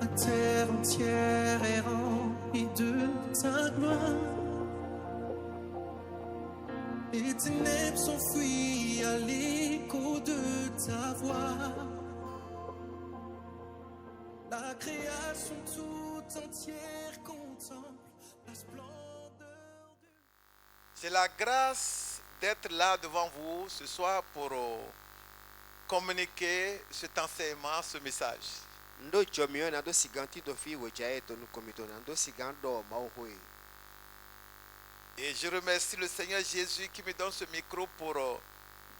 La terre entière est remplie de ta gloire. Les ténèbres s'enfuient à l'écho de ta voix. La création tout entière contemple la splendeur de... J'ai la grâce d'être là devant vous ce soir pour communiquer cet enseignement, ce message. Ndo chomio na do siganti do fi wejae to nu komito na do sigando ma ohoi. Et je remercie le Seigneur Jésus qui me donne ce micro pour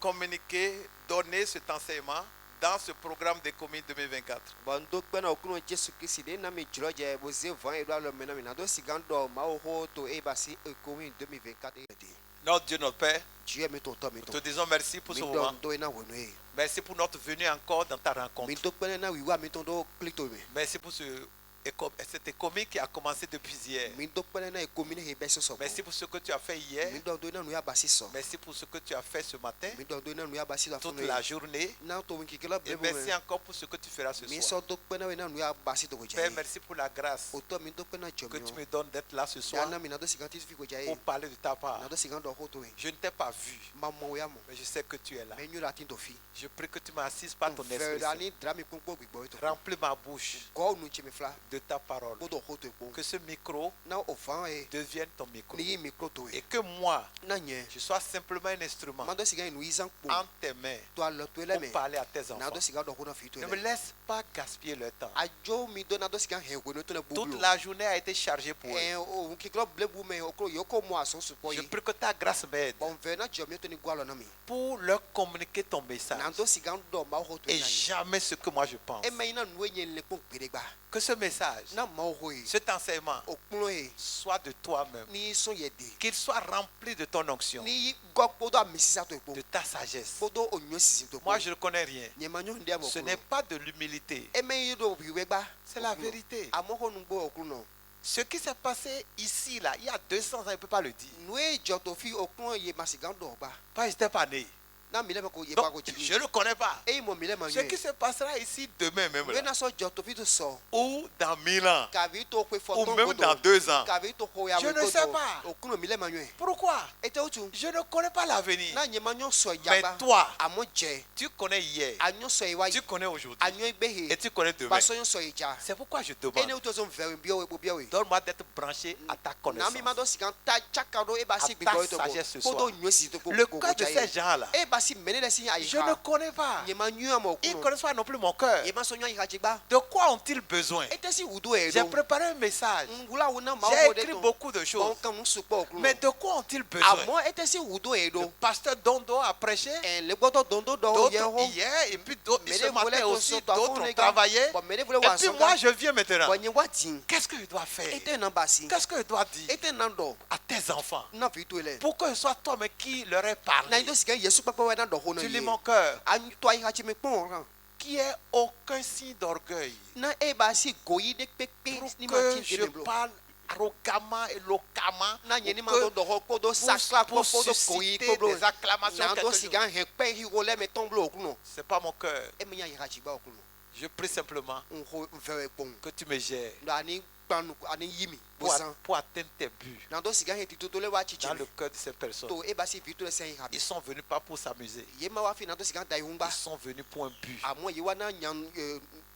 communiquer, donner cet enseignement dans ce programme des communes 2024. Bando pena okuno Jesu Kristo de na me jroje bo ze van e do alo mena na do sigando ma oho to e basi e komi 2024 e de. Notre Dieu, notre Père, Dieu me to nous te disons merci pour ce moment. do na wono e. Merci pour notre venue encore dans ta rencontre. Mi to pena na wiwa mi to do klito me. Merci pour cette économie qui a commencé depuis hier. Mi to pena na ekomi ne he beso so. Merci pour ce que tu as fait hier. Mi do na nu ya basi so. Merci pour ce que tu as fait ce matin, Mi do na nu ya basi la toute la journée. Na to winki kala Et bebo. merci encore pour ce que tu feras ce Mi soir. so do pena we na nu ya basi to Père, wejae. merci pour la grâce Oto mi to pena que chomio. tu me donnes d'être là ce Ya soir na mi na do siganti fi wejae. pour parler de ta part. Na do sigando ho to e. Je ne t'ai pas vu, Mamo ya mo. mais je sais que tu es là. Me nyu la tin to fi. Je prie que tu m'assises par ton esprit. Verani drami pompo gbigbo to. Remplis ma bouche Go nu chimi fla. de ta parole. Bodo ho to po. Que ce micro Na ofan e. devienne ton micro. Ni micro to Et e. que moi, Na nye. je sois simplement un instrument Ma do sigan nu izan po. en tes mains To alo to ele pour me. parler à tes Na enfants. do sigan do ho na fi to Ne me ele. laisse pas gaspiller le temps. Ajo mi do na do sigan he go no to na Toute bubu. la journée a été chargée pour eux. Eh o ki klo blebu me okro yoko mo aso supo Je yi. prie que ta grâce m'aide Bon vena jomio to ni gwalo na mi. pour leur communiquer ton message Na do sigan do ma ho to et na. jamais ce que moi je pense. E me ina nu enye le po gba. Que ce message, Na ma ho yi. cet enseignement Okun e. soit de toi-même. Ni so ye de. Qu'il soit rempli de ton onction, Ni go podo amisi to po. de ta sagesse. Podo onyo sisi to po. Moi, je ne connais rien. Nye manyo ndi amo. Ce n'est pas de l'humilité. E me yi do biwe gba. C'est la vérité. Amo ho nu gbo okun no. Ce qui s'est passé ici, là, il y a 200 ans, il ne peut pas le dire. Nu e jo to fi okun ye masigan do gba. Pas, j'étais pas né. Na mi le me ko ye Donc, ba go ji. je ne connais pas. E mo mi le manyo. Ce qui se passera ici demain même, We là, na so jo to fi to so. ou dans 1000 ans, Ka vi to pe ou foton même dans 2 ans. Ka vi to ho ya Je we ne ko sais do. pas. Okun mi le manyo. Pourquoi? E te otu. Je ne connais pas l'avenir. Na nye manyo so Mais jaba. toi, Amo je. tu connais hier, Anyo so e wa. tu connais aujourd'hui, Anyo igbe he. et tu connais demain. Ba so yo so e ja. C'est pourquoi je E demande, ne otu zo mve bi o bi o. donne-moi d'être branché à ta Na connaissance. mi ma do sigan ta chaka do e ba si À ta gbo to. sagesse ce Podo soir. nyo si to ko. Le cas de ces gens-là, E ba si menele si ayi. je ne connais pas. Nye manyo amo Ils ne okun. connaissent pas non plus mon cœur. Ye ma so nyo ayi ha jigba. De quoi ont-ils besoin? E te si wudu e J'ai do. préparé un message. Ngula wona ma J'ai o de écrit to. beaucoup de Bon choses. kan mu supo okun. Mais de quoi ont-ils besoin? Amo e te si wudu e Le do. pasteur Dondo a prêché, E le gbodo dondo do ye d'autres ho. hier, et puis d'autres Mais ce les volets matin to aussi, so to d'autres afun ont le ga. travaillé. Bon me le vole Et wa puis so moi, ga. je viens maintenant. Bon nye watin. Qu'est-ce que je dois faire? E te nan basi. Qu'est-ce que je dois dire E te nan do. à tes enfants Na fi to ele. pour que ce soit toi mais qui leur ait Na parlé? ndo sigan yesu papa we na do ho na Tu lis ye. mon cœur, Anyo to ayi ha chi me pon ran. qui est aucun signe d'orgueil. Na e ba si goyi de pepe Pour ni ma que tin je je blo. parle arrogamment et localement. Na nye ni ma Pour do que- do ho ko do pour sakla ko do koyi susciter ko blo. des acclamations. Na quelque do chose. sigan he pe hi wo le me ton blo okuno. C'est pas mon cœur. E me nya yi ha chi ba okuno. Je prie simplement On ho vere pon. que tu me gères Na ni panu ani yimi. pour, Bosan. pour atteindre tes buts Na do sigan he ti to le wa chi chi. dans le cœur de ces personnes. To e ba si vi to le sen ha. Ils sont venus pas pour s'amuser. Ye ma wa fi na do sigan dai humba. Ils sont venus pour un but. Amo ye wa na nyan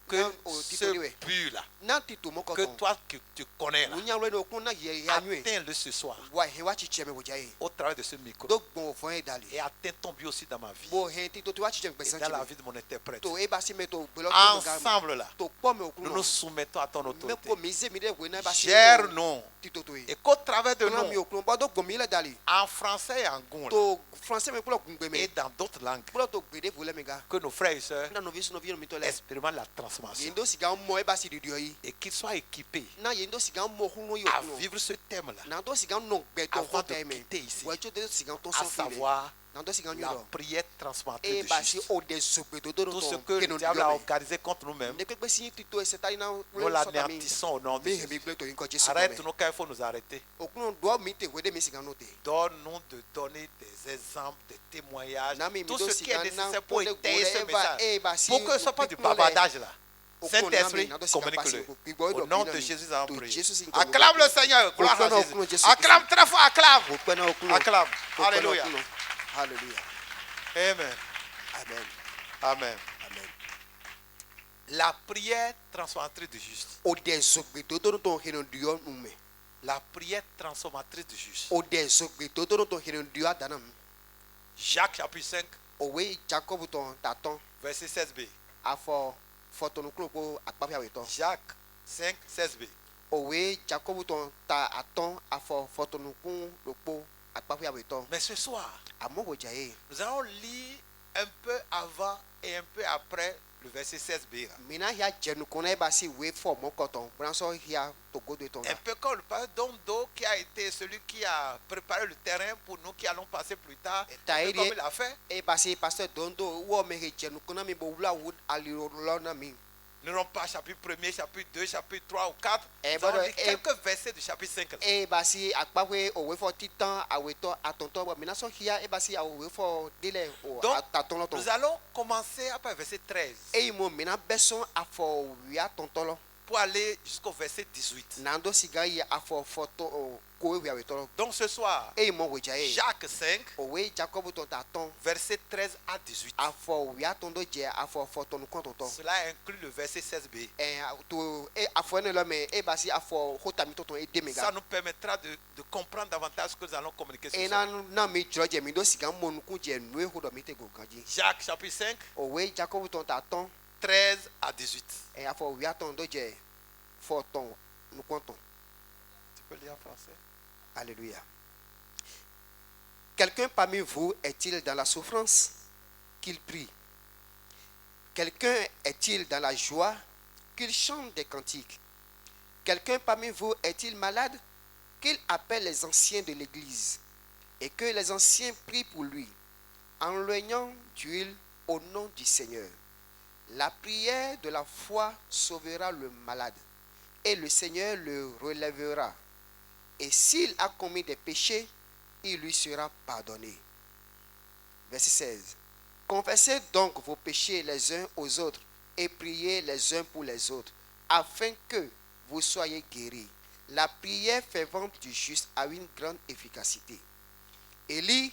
Que o ti ce to le. but-là, Na ti to mo ko que ton. toi que tu connais là, Unya le no kun na ye ya nyu. atteins-le ce soir Wa he wa chi chi me wo jaye. au travers de ce micro. Do gbon fon e dali. Et atteins ton but aussi dans ma vie Bo he ti to wa chi chi et gbesan dans la chi. vie de mon interprète. To e ba si me to gbelo to ga. Ensemble là, To po me nous okuno. nous soumettons à ton Me autorité. ko mi ze mi de we na ba si. Gère-nous. Ti to e. Et qu'au travers de No mi nous, okuno ba do gbo mi le dali. en français et en goula, To français me ko gbe et me. dans d'autres langues, Ko to gbe de vole me ga. que nos frères et sœurs Na no vi no vi no mi to le. expérimentent la transformation Yendo sigan mo e ba si di dio yi. et qu'ils soient équipés Na yendo sigan mo hunu yo à okuno. vivre ce thème-là, Na do sigan no gbe to avant ho de te me. quitter ici, Wa cho de sigan to à so fi le. savoir Na do sigan la yo. prière transformatrice E de ba si juste. o de so gbe to do Tout to. ce que le diable a organisé contre nous-mêmes, Ne pe si ti to e se tali na nous l'anéantissons au nom de mi he Jésus. mi gbe to yin ko Jesu. Arrête-nous quand il faut nous arrêter. Okuno do mi te we de mi sigan no te. Donne-nous de donner des exemples, des témoignages, Na mi mi tout do ce qui est sigan na nécessaire pour po de étayer ce gure e ba message. e ba si. Pour que ce ne soit pas du bavardage là. Saint-Esprit, communique-le. Au nom de Jésus, nous avons prié. Acclame le Seigneur. Gloire à Jésus. Acclame très fort, acclame. Acclame. Alléluia. Alléluia. Amen. Amen. Amen. Amen. La prière transformatrice du juste. O desogbe todo ton heno dio nume. La prière transformatrice du juste. O desogbe todo ton heno dio adanam. Jacques chapitre 5, Owe Jacob ton taton verset 16b. afo fotonu kloko akpapia weto. Jacques 5, 16b. Owe Jacob ton ta aton afo fotonu kun lopo akpapia weto. Mais ce soir, Amo bojaye. nous allons lire un peu avant et un peu après le verset 16b. Mina ya jenu kona basi we fo mo koton. Branso ya to godo ton. Un peu comme le pasteur Dondo qui a été celui qui a préparé le terrain pour nous qui allons passer plus tard. Un peu comme il a fait. E basi pasteur Dondo wo me jenu kona mi bo wula wood aliro na mi. Nous n'aurons pas chapitre 1er, chapitre 2, chapitre 3 ou 4. Eh, Nous allons bon, lire quelques versets du chapitre 5. là. E basi akpawe owe fo titan aweto atonto bo mina so hia e basi awe fo dele o Donc, ataton lo ton. nous allons commencer après le verset 13 E mo mina beson afo wia tontolo. pour aller jusqu'au verset 18. Nando sigai afo foto o ko wia wetolo. Donc ce soir, E mo wejae. Jacques 5, Owe Jacob ton taton verset 13 à 18. afo wia tondo je afo foto nu kontonto. Cela inclut le verset 16b. E to e afo ne lo me e basi afo hotami toton e demega. Ça nous permettra de comprendre davantage ce que nous allons communiquer ce E soir. na mi joje mi do siga monu ku je nu e hodo mi te go gaji. Jacques chapitre 5, Owe Jacob ton taton 13 à 18. e afo wia tondo je foton nu konton. Tu peux lire en français? Alléluia. Quelqu'un parmi vous est-il dans la souffrance? Qu'il prie. Quelqu'un est-il dans la joie? Qu'il chante des cantiques. Quelqu'un parmi vous est-il malade? Qu'il appelle les anciens de l'église et que les anciens prient pour lui en loignant d'huile au nom du Seigneur. La prière de la foi sauvera le malade et le Seigneur le relèvera. Et s'il a commis des péchés, il lui sera pardonné. Verset 16. Confessez donc vos péchés les uns aux autres et priez les uns pour les autres, afin que vous soyez guéris. La prière fervente du juste a une grande efficacité. Élie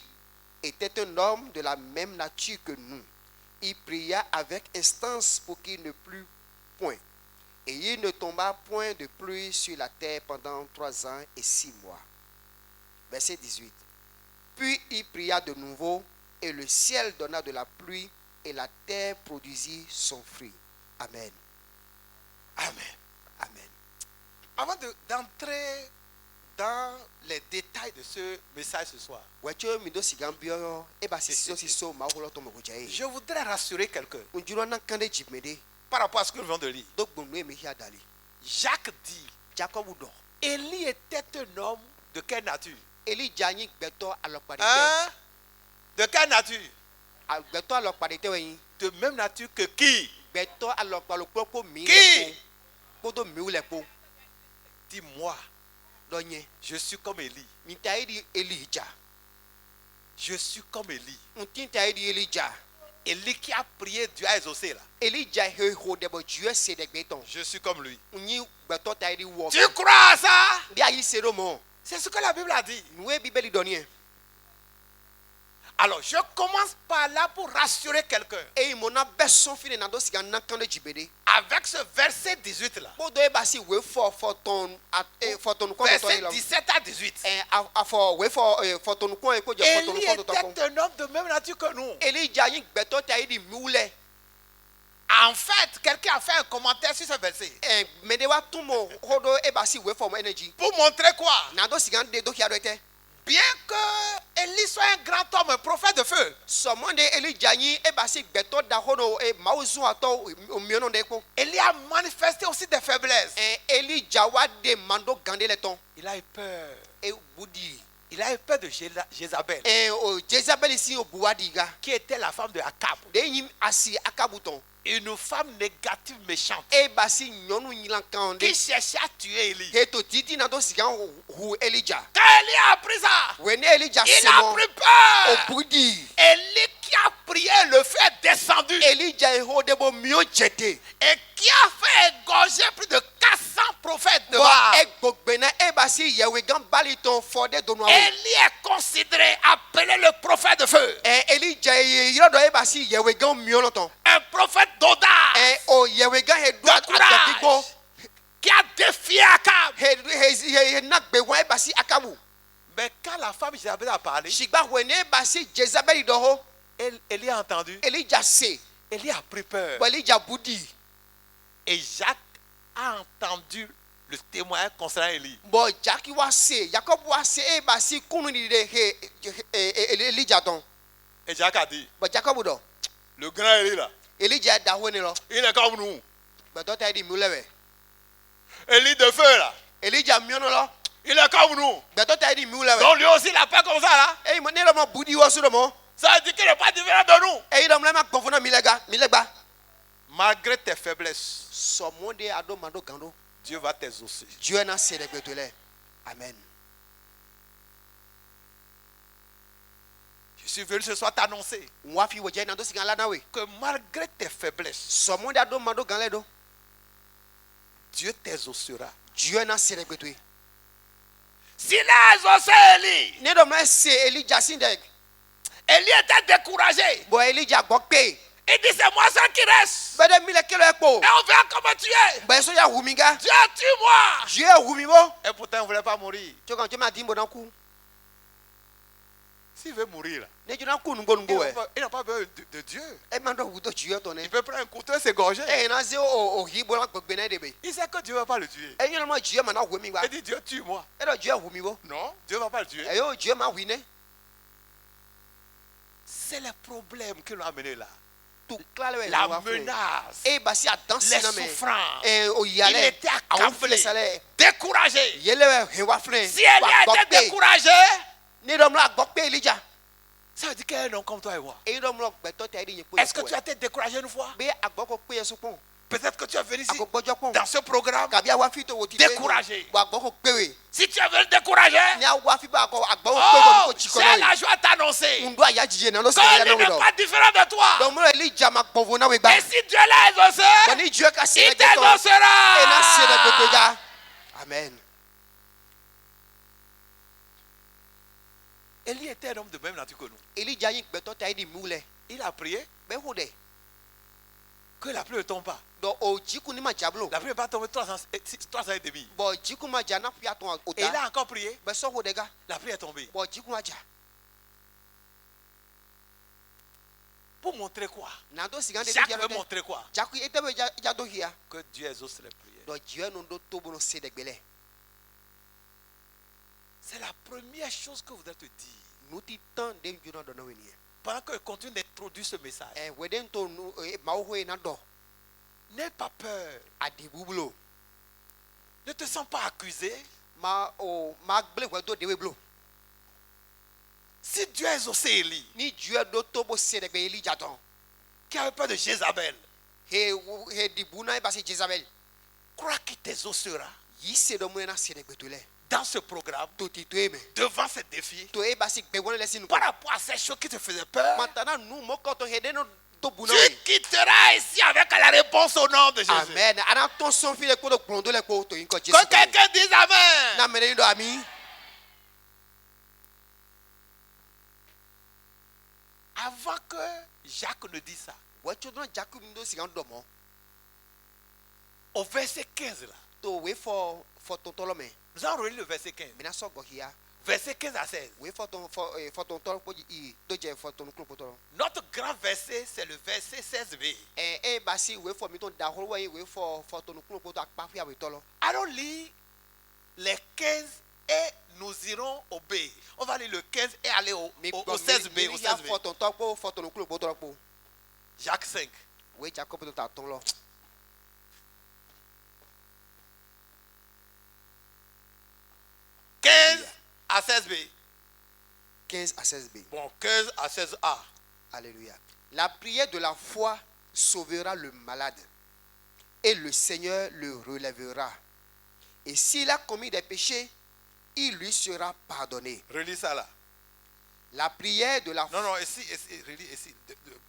était un homme de la même nature que nous. Il pria avec instance pour qu'il ne plût point. Et il ne tomba point de pluie sur la terre pendant 3 ans et 6 mois. Verset 18. Puis il pria de nouveau, et le ciel donna de la pluie, et la terre produisit son fruit. Amen. Amen. Amen. Avant d'entrer dans les détails de ce message ce soir, Wecho mido sigambio e ba sisi so ma holo to mo jae. je voudrais rassurer quelqu'un Unjuro na kande jimede. par rapport à ce que nous venons de lire. Do gbonu emi hia dali. Jacques dit, Jacob do. Élie était un homme de quelle nature? Elijah yin gbeto alokpade te. Hein? De quelle nature? Gbeto alokpade te wen. De même nature que qui? Gbeto alokpalo popo mi. Qui? Podo mi ule po. Dis-moi, Do nye. je suis comme Élie. Mi taidi Elijah. Je suis comme Élie. Untin taidi Elijah. Élie qui a prié, Dieu a exaucé là. Elijah he ho de bo Dieu se de gbeton. Je suis comme lui. Unyi gbeto taidi wo. Tu crois à ça? Dia yi sero mo. C'est ce que la Bible a dit. Noue bibeli donnie. Alors, je commence par là pour rassurer quelqu'un. E mona beson fine na do siga na kande jibede. Avec ce verset 18 là. Podo e basi we foton at foton ko to Verset ilo. 17 à 18. Afo we foton ko e ko je foton Élie ko to ko. était un homme de même nature que nous. Elijah yin gbeto taidi miule. En fait, quelqu'un a fait un commentaire sur ce verset. Me de wa tumo hodo e basi we form energy. Pour montrer quoi? Na do siga de do hiado ete. Bien que Élie soit un grand homme, un prophète de feu, Someone de Elijah yin e basi gbeto da hodo e mauzu ato o miono de ko. Élie a manifesté aussi des faiblesses. Elijah wa de mando gande le ton. Il a eu peur. E budi. Il a eu peur de Jézabel, O Jezabel ici o buadiga. qui était la femme de Akab. De yin asi akabuton. Une femme négative, méchante, E basi nyonu nyilan kande. qui cherchait à tuer Élie. Heto titi na do siga hu Elijah. Quand Élie a appris ça, When Elijah il a semo pris peur. o budi. Élie qui a prié le feu est descendu Elijah ehodebo mio jete. et qui a fait égorger plus de 400 prophètes de Bo Baal. egbogbena ebasi yewegan baliton fode donoawe. Élie est considéré, appelé le prophète de feu. Elijah yodo ebasi yewegan mio loton. Un prophète d'audace O yewegan de hedwa adigbo. courage qui a défié Akab. He nagbewa ebasi akabu. Mais quand la femme Jézabel a parlé, Shigba wene ebasi Jezabel doho. Élie a entendu. Elijah se. Élie a pris peur. Bo Elijah budi. Et Jacques a entendu le témoignage concernant Élie. Bo Jacques wa se. Jacob wa se ebasi kunu ni de Elijah don. Et Jacques a dit, Bo Jacob do. le grand Élie là, Elijah da wene lo. il est comme nous. Bo dota di mulewe. Élie de feu là, Elijah miono lo. il est comme nous. Bo dota di mulewe. Donc lui aussi il a pas comme ça là. Eh mo ne lo mo budi wo su do mo. Ça veut dire qu'il n'est pas différent de nous. Eh do mo ma gbofuna milegba. Malgré tes faiblesses, So mo de ado mando gando. Dieu va t'exaucer. Dieu na se de gbetole. Amen. Je suis venu ce soir t'annoncer Wa fi wo je na do singa la na we. que malgré tes faiblesses, So mo de ado mando ganle do. Dieu t'exaucera. Dieu na se de gbetole. S'il a exaucé Élie, Ne do mo se Elijah sindeg. Élie était découragé. Bo Elijah gbokpe. Il dit c'est moi seul qui reste. Bede mile kelo ekpo. Et on verra comment tu es. Ba so ya huminga. Dieu tue-moi. Dieu humibo. Et pourtant il ne voulait pas mourir. Tu quand tu m'as dit mo dan ku. S'il veut mourir là, Ne tu na ku ngo ngo e. il n'a pas besoin de Dieu. E mando wudo Dieu ton Il e. peut prendre un couteau et s'égorger. E na ze o hibo la gbegbe na de be. Il sait que Dieu ne va pas le tuer. E yo mo Dieu ma na humi wa. Il dit Dieu tue-moi. E do Dieu humibo. Non, Dieu ne va pas le tuer. E yo Dieu ma wine. C'est le problème que l'on a amené là. Tu klale we La wa fre. menace, E ba si adansi les na me. souffrances. E o Il yale. était accablé, découragé. Yele we he wa fre. Si Élie était découragé, Ne do mo la gbokpe Elijah. ça veut dire qu'il y a un homme comme toi et moi. E do mo gbeto te ri yin po. Est-ce que tu as été découragé une fois? be agboko pe yesu pon. Peut-être que tu es venu ici Agogbojo pon. dans ce programme. Kabi awa fi to wo ti. Découragé. Wa agboko pe we. Si tu es venu découragé, Ni awa fi ba ko agboko pe wo oh, ko chikono. j'ai la joie à t'annoncer Ndo aya jije na lo se que ya na Élie we n'est do. pas différent de toi. Donc mo Elijah ma gbovo na we gba. Et si Dieu l'a exaucé, Boni Dieu ka se il de to. E na se de t'exaucera. gbega. Amen. Élie était un homme de même nature que nous. Elijah yin gbeto ta di mule. Il a prié Be ho de. que la pluie ne tombe pas. Donc o jiku ni ma jablo. La pluie n'est pas tombée 3 ans et demi. Bo jiku ma jana pia ton Et il ota. a encore prié. Be so ho de ga. La pluie est tombée. Bo jiku ma ja. Pour montrer quoi? Na do sigan de Jacques dia veut de. montrer quoi? Jaku ete be ja do hia. Que Dieu exauce les prières. Donc Dieu no do to bono se de gbele. C'est la première chose que je voudrais te dire. Nou ti tan de Dieu no do na we ni. Pendant que je continue d'introduire ce message. Eh weden to nu ma ho na do. N'aie pas peur. Adibubulo. Ne te sens pas accusé. Ma gble we do de we blo. Si Dieu a exaucé Élie, Ni Dieu do to bo se de gbe Elijah ton. qui avait peur de Jézabel, He dibuna e ba se Jezabel. crois qu'il t'exaucera. Yi se do mo na se de gbe to le. Dans ce programme, To ti to e me. devant ces défis, To e ba se gbe won le sinu. par rapport à ces choses qui te faisaient peur, Maintenant nous mo ko to he de no to buna tu we. quitteras ici avec la réponse au nom de Jésus. Amen. Ana ton son fi le ko do plondo le ko to yin ko Jésus. Que quelqu'un dise Amen. Na mere do ami. Avant que Jacques ne dise ça, We chodron Jacob ndo sigan do mo. au verset 15 là, To we for ton tolo me. nous allons relire le verset 15. Me na so go hia. Verset 15 à 16. We for ton tolo po i do je for ton klo po tolo. Notre grand verset, c'est le verset 16b. Ba si we for mi ton da holo we for ton klo po to akpa fi awe tolo. Allons lire les 15 et nous irons au B. On va lire le 15 et aller au 16b. Au 16b. For ton tolo for ton klo po tolo po. Jacques 5. We Jacob to ta ton lo. 15 à 16b. 15 à 16b. Bon, 15 à 16a. Alléluia. La prière de la foi sauvera le malade et le Seigneur le relèvera. Et s'il a commis des péchés, il lui sera pardonné. Relis ça là. La prière de la Non, non, ici, relis ici.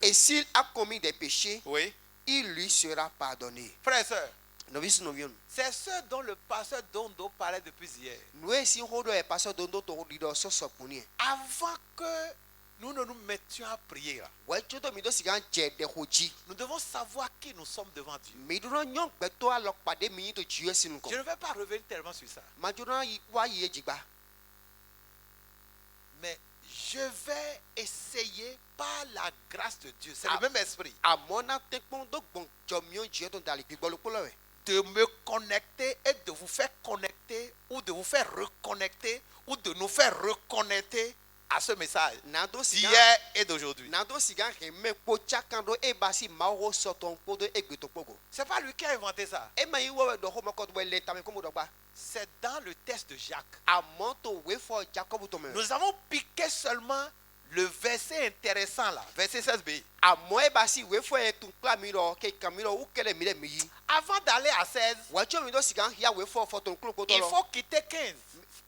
Et s'il a commis des péchés, Oui. il lui sera pardonné. Frères et sœurs, Novice novion. c'est ce dont le pasteur Dondo parlait depuis hier. Nous si hodo e pasteur dondo to lido so so puni. Avant que nous ne nous mettions à prier, là, Wa choto mi do sigan je de hoji. nous devons savoir qui nous sommes devant Dieu. Mi do nyong beto alok pade mi to jiwe sinu ko. Je ne vais pas revenir tellement sur ça. Ma jona wa yi ejigba. Mais je vais essayer par la grâce de Dieu. C'est le même esprit. Amona te pon do bon jomio je to dali gbolo polo we. De me connecter et de vous faire connecter ou de vous faire reconnecter ou de nous faire reconnecter à ce message Nando sigan d'hier et d'aujourd'hui. Nando sigan reme po chakando e basi mawo soton podo egbeto pogo. C'est pas lui qui a inventé ça. E ma yi wo do ho moko do le tame komo do gba. C'est dans le texte de Jacques. Amonto we for Jacob to me. Nous avons piqué seulement le verset intéressant là, verset 16b. Amo e basi we for e tun kla mi ro ke kamiro u kele mi le mi yi. Avant d'aller à 16, Wa cho mi do sigan ya we for ton klo ko do il lo. faut quitter 15.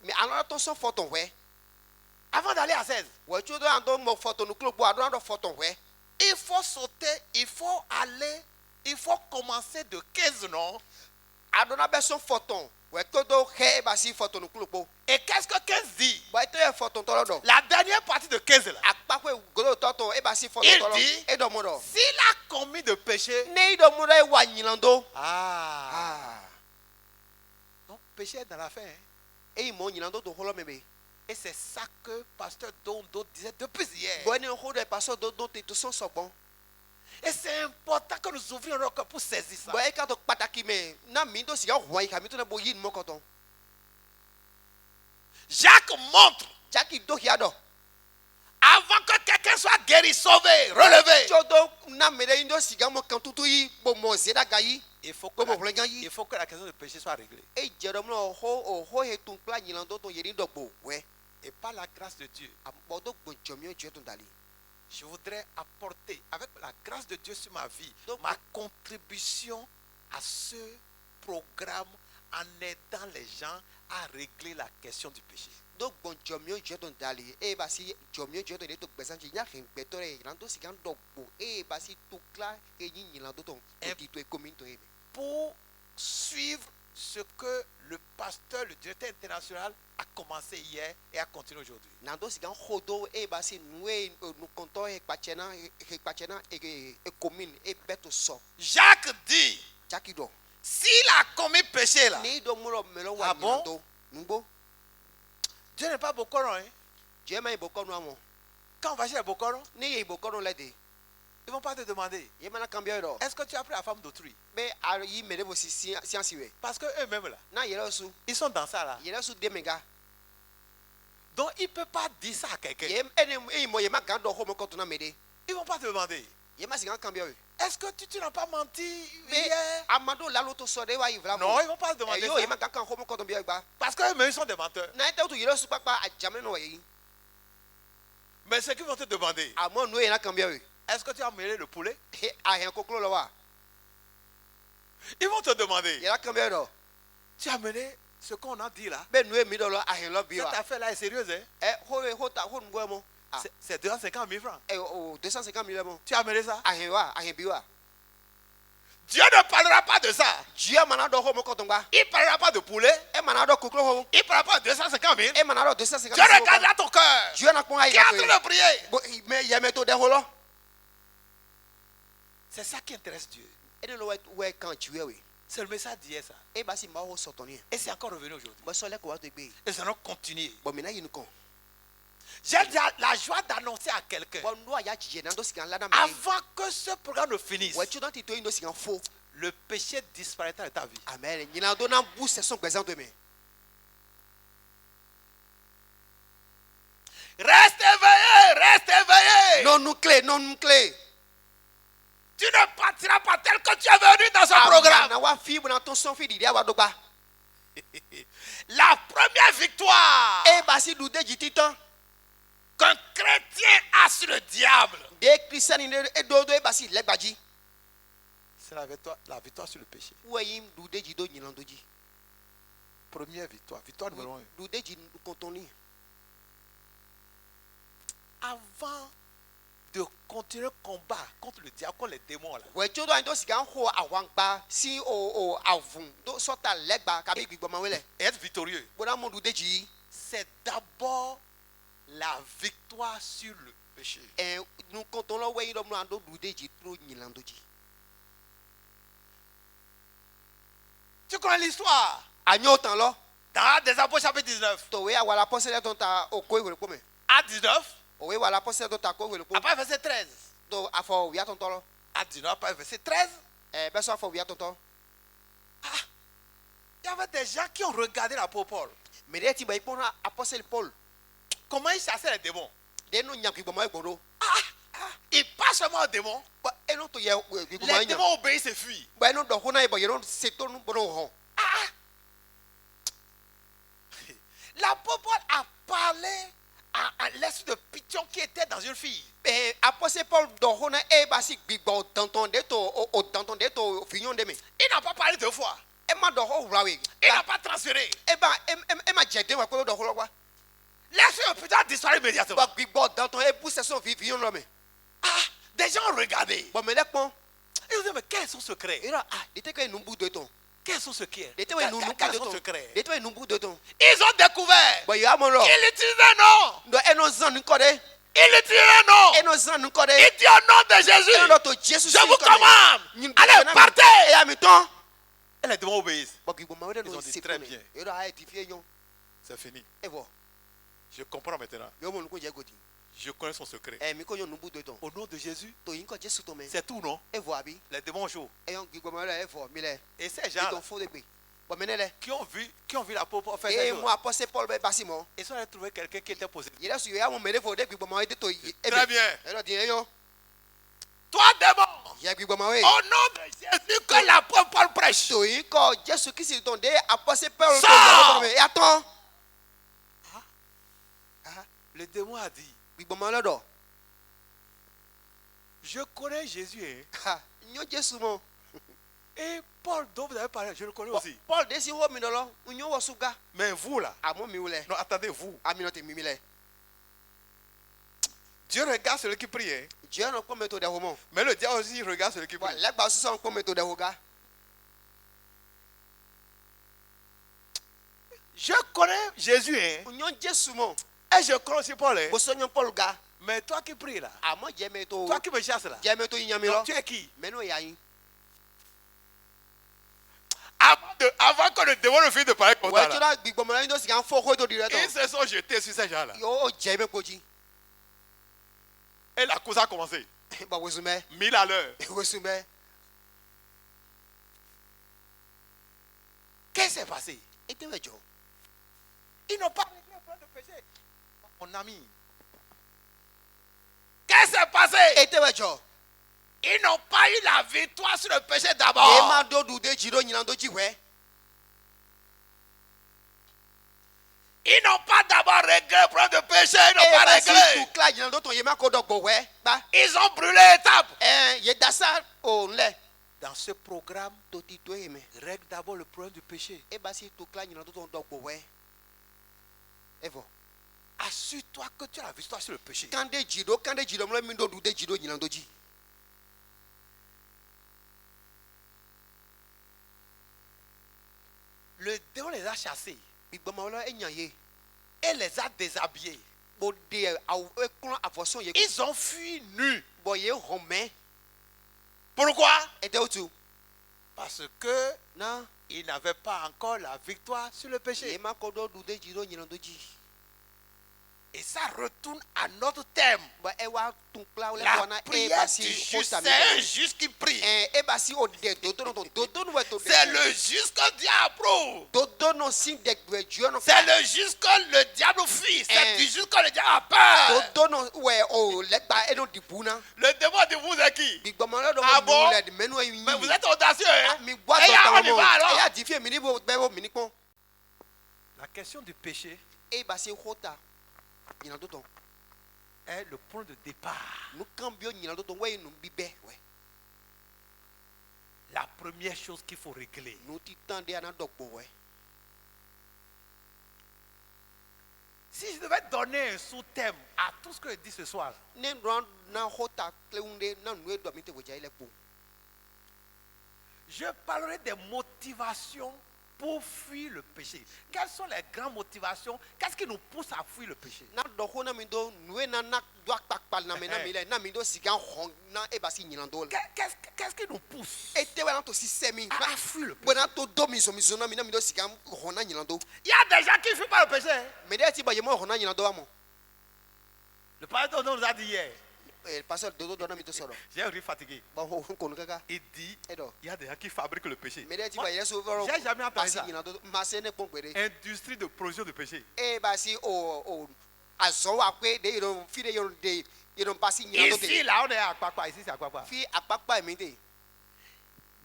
Mais alors ton son for ton we. Avant d'aller à 16, Wa cho do ando mo for ton klo bo ado ando for ton we. il faut sauter, il faut aller, il faut commencer de 15 non. Adona be son for ton. We ko do he e basi for ton klo bo. Et qu'est-ce que 15 dit? Ba ite e for ton to do. La dernière partie de 15 là. Akpa ko golo to ton e basi for Il ton to. dit- E do mo do. S'il a commis de péché, Ne do mo e wa nyilando. ah, donc péché est dans la fin. Hein. E mo nyilando do holo mebe. Et c'est ça que pasteur Dondo disait depuis hier. Bo ni ho do e pastor do te to son so bon. Et c'est important que nous ouvrions nos cœurs pour saisir ça. Bo e ka to pataki me na mi do sigan ho yi ka mi to na bo yin mo ko ton. Jacques montre, Jackie do ya do. avant que quelqu'un soit guéri, sauvé, relevé, Chodo na mere indo sigan mo kan tutu yi bo mo zeda gayi. il faut Bo que bo la, yi. il faut que la question de péché soit réglée. E jero mo ho he tun kla nyilando to yeri do bo we. Et par la grâce de Dieu, Abodo bo jomio je to dali. je voudrais apporter, avec la grâce de Dieu sur ma vie, Donc- ma contribution à ce programme en aidant les gens à régler la question du péché. Do bon jomio je to dali. E basi jomio je to le to gbesan ji nya ken gbetore nyilando sigan do bo. E basi tu kla e yin nyilando to Et- ti to e komin to e. Pour suivre ce que le pasteur, le directeur international a commencé hier et a continué aujourd'hui. Nando sigan hodo e basi nwe nu konto e pachena e komin e beto so. Jacques dit, Jackie do. s'il a commis péché là, Ni do muro melo wa Ah bon? nyilando. Ngbo. Dieu n'est pas Bokoron. Hein? Je ma ibokonu amo. Quand on va chez les Bokoron, Ni ye ibokonu lede. ils ne vont pas te demander, Ye mana kambio do. est-ce que tu as pris la femme d'autrui? Be ar yi mere bo si science we. Parce qu'eux-mêmes là, Na yere su. ils sont dans ça là. Yere su de mega. Donc ils ne peuvent pas dire ça à quelqu'un. Ye ene e mo ye ma gando ho mo koto na mede. Ils ne vont pas te demander, Ye ma sigan kambio we. est-ce que tu n'as pas menti Be hier? amado lalo to so de wa yi vla. Non, ils ne vont pas te demander Yo ye ça. ma kan ho mo koto bio gba. Parce qu'eux-mêmes ils sont des menteurs. Na ite to yere su papa ajame no yi. Mais ce qu'ils vont te demander, Amo no ye na kambio we. est-ce que tu as mêlé le poulet? He a hen koklo lo wa. Ils vont te demander, Ye na kambio do. tu as mêlé ce qu'on a dit là? Be nu e mi do lo a hen lo bi Cette wa. affaire-là est sérieuse, hein? Ho ta ho ngwe mo. Ah. C'est 250 000 francs. O 250 000 mo. Tu as mêlé ça? A hen bi wa. Dieu ne parlera pas de ça. Jia mana do ho mo koto gba. Il ne parlera pas de poulet. E mana do koklo ho. Il ne parlera pas de 250 000. E mana do 250 Dieu 000. regardera ton cœur. Dieu na kon Qui ayi est en la train ko. de prier. Bo me ye me to de ho lo. C'est ça qui intéresse Dieu. Ene lo we kan jiwe we. C'est le message d'hier ça. E ba si ma ho sotoni. Et c'est encore revenu aujourd'hui. Bo so le ko wa to gbe. Et ça va continuer. Bo me na yin kon. J'ai déjà la joie d'annoncer à quelqu'un. Bo no aya jije na do sigan la na me. Avant que ce programme ne finisse, We chu don ti to yin do sigan fo. le péché disparaîtra de ta vie. Amen. Nyina do na bu se son gbezan de me. Reste éveillé, reste éveillé. Non nous clé, non nous clé. Tu ne partiras pas tel que tu es venu dans ce programme. Na wa fi bu na ton son fi di dia wa do gba. La première victoire E ba si du de jititan. qu'un chrétien a sur le diable, De Christian ni e do e ba si le gbaji. c'est la victoire sur le péché. We yim du de jido nyina do ji. Première victoire, victoire numéro 1. Du de ji kontoni. avant de continuer le combat contre le diable, contre les démons là, wɛ tso dɔ anyi tó sigi anxɔ awangba si o avun tó sɔta lɛgba kabi gbigbɔmawe lɛ et être victorieux, bona mo du de dzi c'est d'abord la victoire sur le péché. nukɔtɔn lɔ wɛyi lɔ mo ando du de dzi tro nyilan do dzi. Tu connais l'histoire? anyo tan lɔ Dans Actes des Apôtres chapitre 19. tɔwɛ awala pɔsɛlɛ tó ta o ko ewele kpɔmɛ Actes 19, òwe wala pɔsɛlɛ tó ta ko ewele kpɔmɛ après verset 13. tó afɔ wia tɔntɔ lɔ Actes 19, après verset 13. bɛ sɔ afɔ wia tɔntɔ Il y avait des gens qui ont regardé l'apôtre Paul. mɛ de ti bɛ ikpɔna apɔsɛlɛ paul Comment il chassait les démons. de nu nya gbigbɔmawe gbɔdo Il passe seulement aux démons. bɔn enu tó yɛ Les gbigbɔmawe nya démons obéissent et fuient. bɔn enu dɔ kuna yi bɔn yɛrɛ seto nu bɔdɔ hɔn. L'apôtre Paul a parlé à l'esprit de Python qui était dans une fille. apɔsɛ paul dɔ hona e ba si gbigbɔ tɔntɔn de to o tɔntɔn de to fiɲɔ de mi Il n'a pas parlé deux fois. e ma dɔ hɔ wura we Il n'a pas transféré. e ba e ma jɛ den wa kolo dɔ hɔlɔ wa L'esprit de Python a disparu immédiatement. ba gbigbɔ tɔntɔn e bu sɛsɔn fiɲɔ lɔ mi Des gens ont regardé. bɔn mɛ lɛ kpɔn Ils ont dit, mais quel est son secret? e lɔ de te ke nubu do tɔn Quel est son secret? de te ke nubu Quel est do son tɔn secret? de te ke nubu do tɔn Ils ont découvert. bɔn yà mɔ lɔ Il utilisait non. dɔ e n'o zan nu kɔ de Il utilisait non. e n'o zan nu kɔ de Il dit au nom de e n'o Jésus. dɔ to jesu Je vous commande. Allez, partez. e yà mi tɔn Et les démons obéissent. bɔn gbigbɔmawe de Ils n'o ont dit, se très kɔnɛ bien. e lɔ a yɛ ti fiye ɲɔ C'est fini. e bɔ Je comprends maintenant. yɔ mɔ nuku jɛ godi Je connais son secret. mi ko ɲɔ nubu do tɔn Au nom de Jésus, to yin kɔ jesu to mɛ c'est tout, non? e vɔ abi Les démons jouent. e yɔ gbigbɔmawe lɛ e vɔ mi lɛ Et ces e gens tɔn fo de gbe bɔn mɛ ne lɛ qui ont vu l'apôtre Paul faire e ces mo choses, apɔsɛ paul bɛ basi mɔ ils sont allés trouver quelqu'un qui était possédé. yɛrɛ su yɛ amu mɛlɛ fɔ de gbigbɔmawe de to yi e Très bɛ bien. e lɔ di e yɔ Toi, démon, yɛ gbigbɔmawe au nom de Jésus, que l'apôtre Paul prêche. to yin kɔ jesu kisi tɔn de apɔsɛ paul to Sors! yɛ mɛ ya tɔn Le démon a dit, gbigbɔmawe lɛ dɔ je connais Jésus. Hein. ha ɲɔ jesu mɔ Et Paul, dont vous avez parlé, je le connais aussi. paul de si wɔ mi lɔ lɔ ɲɔ wɔ suga Mais vous là, a mɔ mi lɛ non, attendez, vous. a mi lɔ te mi lɛ Dieu regarde celui qui prie. Hein. diɛ nɔ kpɔmɛ to de ho mɔ Mais le diable aussi regarde celui qui wa prie. lɛgba sisan kpɔmɛ to de ho ga Je connais Jésus. Hein. ɲɔ jesu mɔ Et je connais aussi Paul. Hein. bosɔnyɔ paul ga Mais toi qui pries là, a mɔ jɛmɛ to toi qui me chasses là, jɛmɛ to ɲami donc lɔ tu es qui? mɛ n'o y'a ye Avant que le démon ne finisse de parler comme wa ça, là, tora gbigbɔmawe ɲɔ sigi an fɔ ko to di rɛ ils tɔn se sont jetés sur ces gens-là. o jɛ bɛ koji Et la cause a commencé. ba wosumɛ 1000 à l'heure. wosumɛ Qu'est-ce qui s'est passé? e tɛ bɛ jɔ Ils n'ont pas réglé le problème de péché. Mon ami. Qu'est-ce qui s'est passé? e tɛ bɛ jɔ Ils n'ont pas eu la victoire sur le péché e d'abord. ma do du de dzi do ɲinan do dzi wɛ Ils n'ont pas d'abord réglé le problème de péché. Ils n'ont e pas ba si réglé. tu kila ɲinan do tɔn ye ma ko dɔ gbɔ wɛ ba Ils ont brûlé l'étape. ye dasa o lɛ Dans ce programme, to ti to ye mɛ règle d'abord le problème du péché. e ba si tu kila ɲinan do tɔn dɔ gbɔ wɛ e vɔ Assure-toi que tu as la victoire sur le péché. kan de dzi do mlɔ mi do du de dzi do ɲinan do dzi Le démon les a chassés gbigbɔmawe lɔ e nya ye et les a déshabillés. o de awu e kplɔ avɔsɔn ye Ils ont fui nus. bɔn ye hɔn mɛ Pourquoi? e tɛ o tu Parce que na ils n'avaient pas encore la victoire sur le ye péché. ma ko dɔ du de dzi do ɲinan do dzi Et ça retourne à notre thème. bɔn e wa tun kila lɛ La kɔna e prière ba du si juste, ko c'est sami un tɔn juste qui prie. e ba si o de dodo nɔ dodo nu bɛ to C'est le juste que Dieu approuve. dodo nɔ si de gbɛ juɛ nɔ C'est le juste que le diable fuit. C'est Hein. du juste que le diable a peur. dodo nɔ wɛ o lɛgba e n'o di bu na Le démon dit vous êtes qui? gbigbɔmawe lɔ Ah dɔ bon? mi lɛ mɛnu ye Mais vous ɲi êtes audacieux. Hein? mi bɔ Et dɔ on y tɔn va mɔ alors. e y'a di fiye mini bo bɛɛ bo mini kpɔn La question du péché e ba si ko ta ɲinan do tɔn est le point de départ. nu kan bi o ɲinan do tɔn wɛ nu bi bɛ wɛ La première chose qu'il faut régler. nu ti tan de yana dɔ gbɔ wɛ Si je devais donner un sous-thème à tout ce que je dis ce soir, ne ran na hota kleunde na nwe do mi te woja ile po. je parlerai des motivations pour fuir le péché. Quelles sont les grandes motivations? Qu'est-ce qui nous pousse à fuir le péché? Na do ho na mi do nwe na do akpakpal na me na mi le na mi do sigan hon na e ba si nyilando le. Qu'est-ce qui nous pousse E te wa na to si semi à fuir le péché? bona to do mi so na mi do sigan hon na nyilando. Il y a des gens qui ne fuient pas le péché. Me de ti ba ye mo hon na nyilando amo. Le pasteur nous a dit hier, E pastor do na mi to soro. j'ai un riz fatigué. Ba ho ko kaka. Il dit, Edo. il y a des gens qui fabriquent le péché. Me de ti Moi, ba ye so voro. j'ai jamais entendu ça. nyilando ma se ne pon pere. Industrie de production de péché. E ba si o azo wa pe de yo fi de yo de yo ba si nyilando Ici, te. là, on est à Akpakpa. Ici, c'est Akpakpa. Fi akpakpa mi te.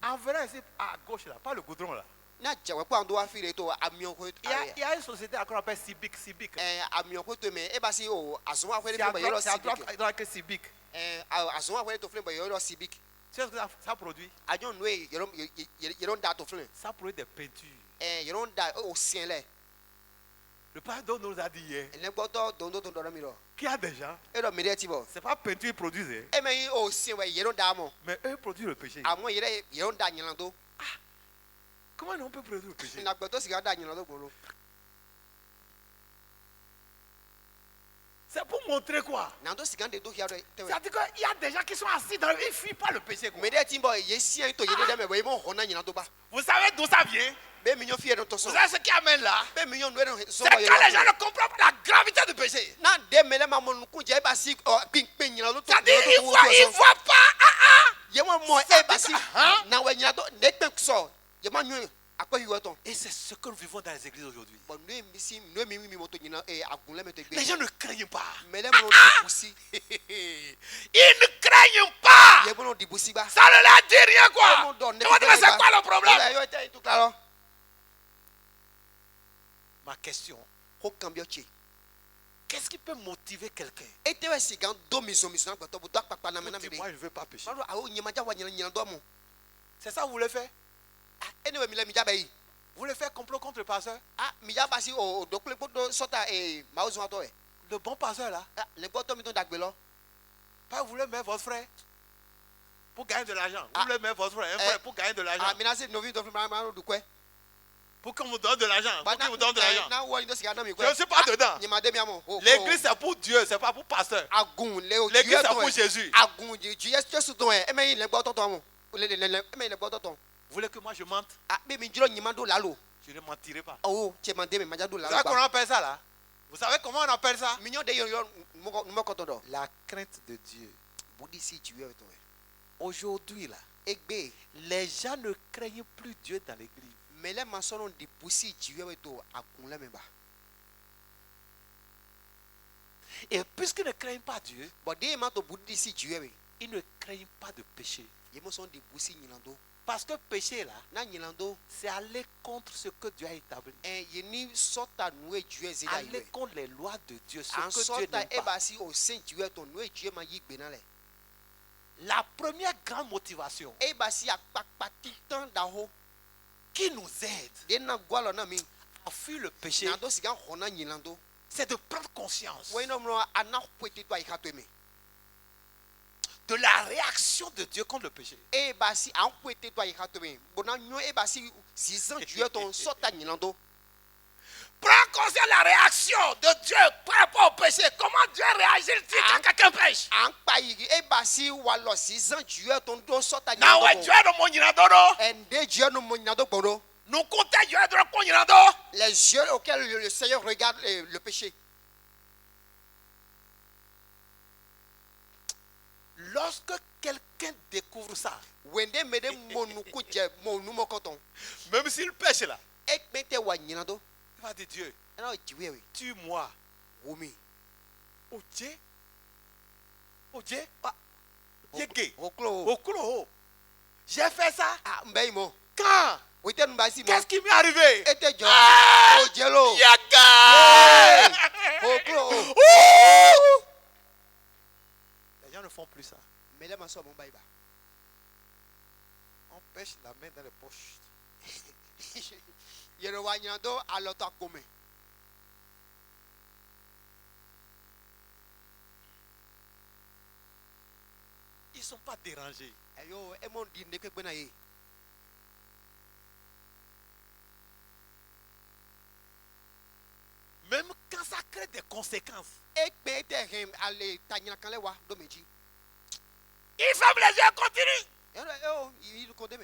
En venant ici, à gauche, là, pas le goudron, là. Na jawe po ando wa fi de to amion ko Il y a une société qu'on appelle Cibic. amion ko to me e ba si o azo wa C'est de à ba yo droite, c'est à civic. droite, dans le Cibic. Azo wa to fle ba yo civic. Tu sais ce que ça produit? Ajon nwe yo da to fle. Ça produit des peintures. Yo da o sien le. Le pasteur nous a dit hier Ne gboto dondo to do mi ro. qu'il y a des gens, E do me de ti bo. c'est pas peinture qu'ils produisent, hein, E me o sien we yo da mo. mais eux produisent le péché. Amo yo da nyilando. Comment on peut produire le péché? Na gboto siga da nyilando gboro. C'est pour montrer quoi? Na do siga de do hia te. C'est-à-dire qu'il y a des gens qui sont assis dans le ils ne fuient pas le péché. Quoi. Me de ti bo ye sien to ye de me we mo hona nyilando ba. Vous savez d'où ça vient? Be mi yo fi e do to so. Vous savez ce qui amène là? Be mi yo nwe no so C'est ba que yo. les gens ne comprennent pas la gravité du péché. Na de mele ma mon ku je ba si pin nyilando to. C'est-à-dire qu'ils ne voient pas. Ye mo mo Ça e ba dit si que, hein? na we nyilando ne pe so. Ye ma nyu akwa hiwo ton. Et c'est ce que nous vivons dans les églises aujourd'hui. Bon nwe mi si nwe mi moto nyina e agunle me te gbe. Les gens ne craignent pas. Mele mo di busi. Ils ne craignent pas. Ye mo di busi ba. Ça ne leur dit rien quoi. Don Et moi, mais c'est quoi le problème? Yo te tout claro. Ma question, Ko cambio chi. qu'est-ce qui peut motiver quelqu'un? E te we sigan do mi so na gboto bu dak papa na me na mi de. Moi, je ne veux pas pécher. Maro awo nyima ja wa nyilando mo. C'est ça que vous voulez faire? Anyway mi le mi ja ba yi. Vous voulez faire complot contre le pasteur? Mi ja ba si o do kule do sota ma o zo ato e. Le bon pasteur là, Le gboto mi don dagbe lo. pas vous voulez mettre votre frère pour gagner de l'argent. Vous voulez mettre votre frère, un frère pour gagner de l'argent. Mi na se no vi do ma du kwe. Pour qu'on vous donne de l'argent. Pour qu'on vous donne de l'argent. Na wo ni do sigan na mi Je kwe. ne suis pas dedans. Nyima de mi amo. L'église c'est pour Dieu, c'est pas pour pasteur. Agun le o. L'église c'est pour Jésus. Agun Jésus don e. E me le gboto ton mo. E me le gboto ton. Vous voulez que moi je mente? Be mi jiro nyima do lalo. Je ne mentirai pas. Oh, tu m'as dit mais maja do Vous lalo. savez comment on appelle ça là? Vous savez comment on appelle ça? Mignon de yo mo ko ton do. La crainte de Dieu. Bodi si tu es toi. Aujourd'hui là, Egbe. les gens ne craignent plus Dieu dans l'église. Mais les maçons di pusi tu es toi akun le meba. Et puisqu'ils ne craignent pas Dieu, Bodi ma to bodi si tu es. ils ne craignent pas de péché. Ye mo son di pusi nyilando. Parce que péché là, Na nyilando c'est aller contre ce que Dieu a établi. ye ni sota nou Dieu zela Aller iwe. contre les lois de Dieu, ce En que Dieu sota n'aime e pas. ba si o saint tu es ton nou Dieu ma yigbe na le. La première grande motivation E ba si akpakpa titan da ho. qui nous aide De na gwalo na mi. à fuir le péché, Na do sigan hona nyilando. c'est de prendre conscience We no mro ana kwete to ai kato me. de la réaction de Dieu contre le péché. E ba si an kwete to ai kato me. Bona nyo e ba si 6 ans tu es ton sota nyilando. Prends conscience de la réaction de Dieu par rapport au péché. Comment Dieu réagit-il quand quelqu'un pêche? An pa yi e ba si wa lo 6 ans tu es ton do sota Na we nyilando. Dieu no mo nyina dodo. Ende Dieu no mo nyilando gboro. Nous comptons Dieu do ko nyina do. Les yeux auxquels le Seigneur regarde le péché. Lorsque quelqu'un découvre ça, Wende mede monu kuje monu mokoton. même s'il pêche là, E mete wa nyilando. il va dire Dieu, Na jiwe we. tue-moi. Womi. Oh Dieu. Oh Dieu. Yégué. Oklo. Okuro. J'ai fait ça. Mbei mo. Quand? Wite nu ba si mo. Qu'est-ce qui m'est arrivé? Ete jo. Ah! O jelo. Yaga! Oklo. Ouh! Les gens ne font plus ça. Mele maso mon baiba. On pêche la main dans les poches. Yero wa nyilando alota kome. ne sont pas dérangés. Ayo, e mon di ne ke gbena ye. Même quand ça crée des conséquences. E pe te hem ale tanyana kan le wa do meji. Il ferme les yeux et continue. Il condamne.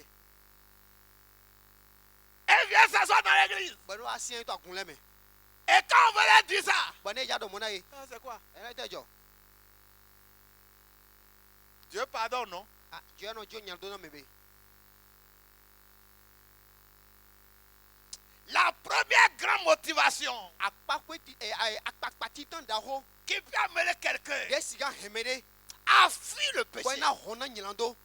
Et vient s'asseoir dans l'église. Bon, asien to agun le me. Et quand on veut dire ça, Bon, ne ja do mona ye. c'est quoi? E te jo. Dieu pardonne, non? Ah, Dieu no jo nyan do no mebe. La première grande motivation Akpakweti akpakpati tan da ho. qui peut amener quelqu'un De siga hemede. à fuir le péché, Wena hona nyilando.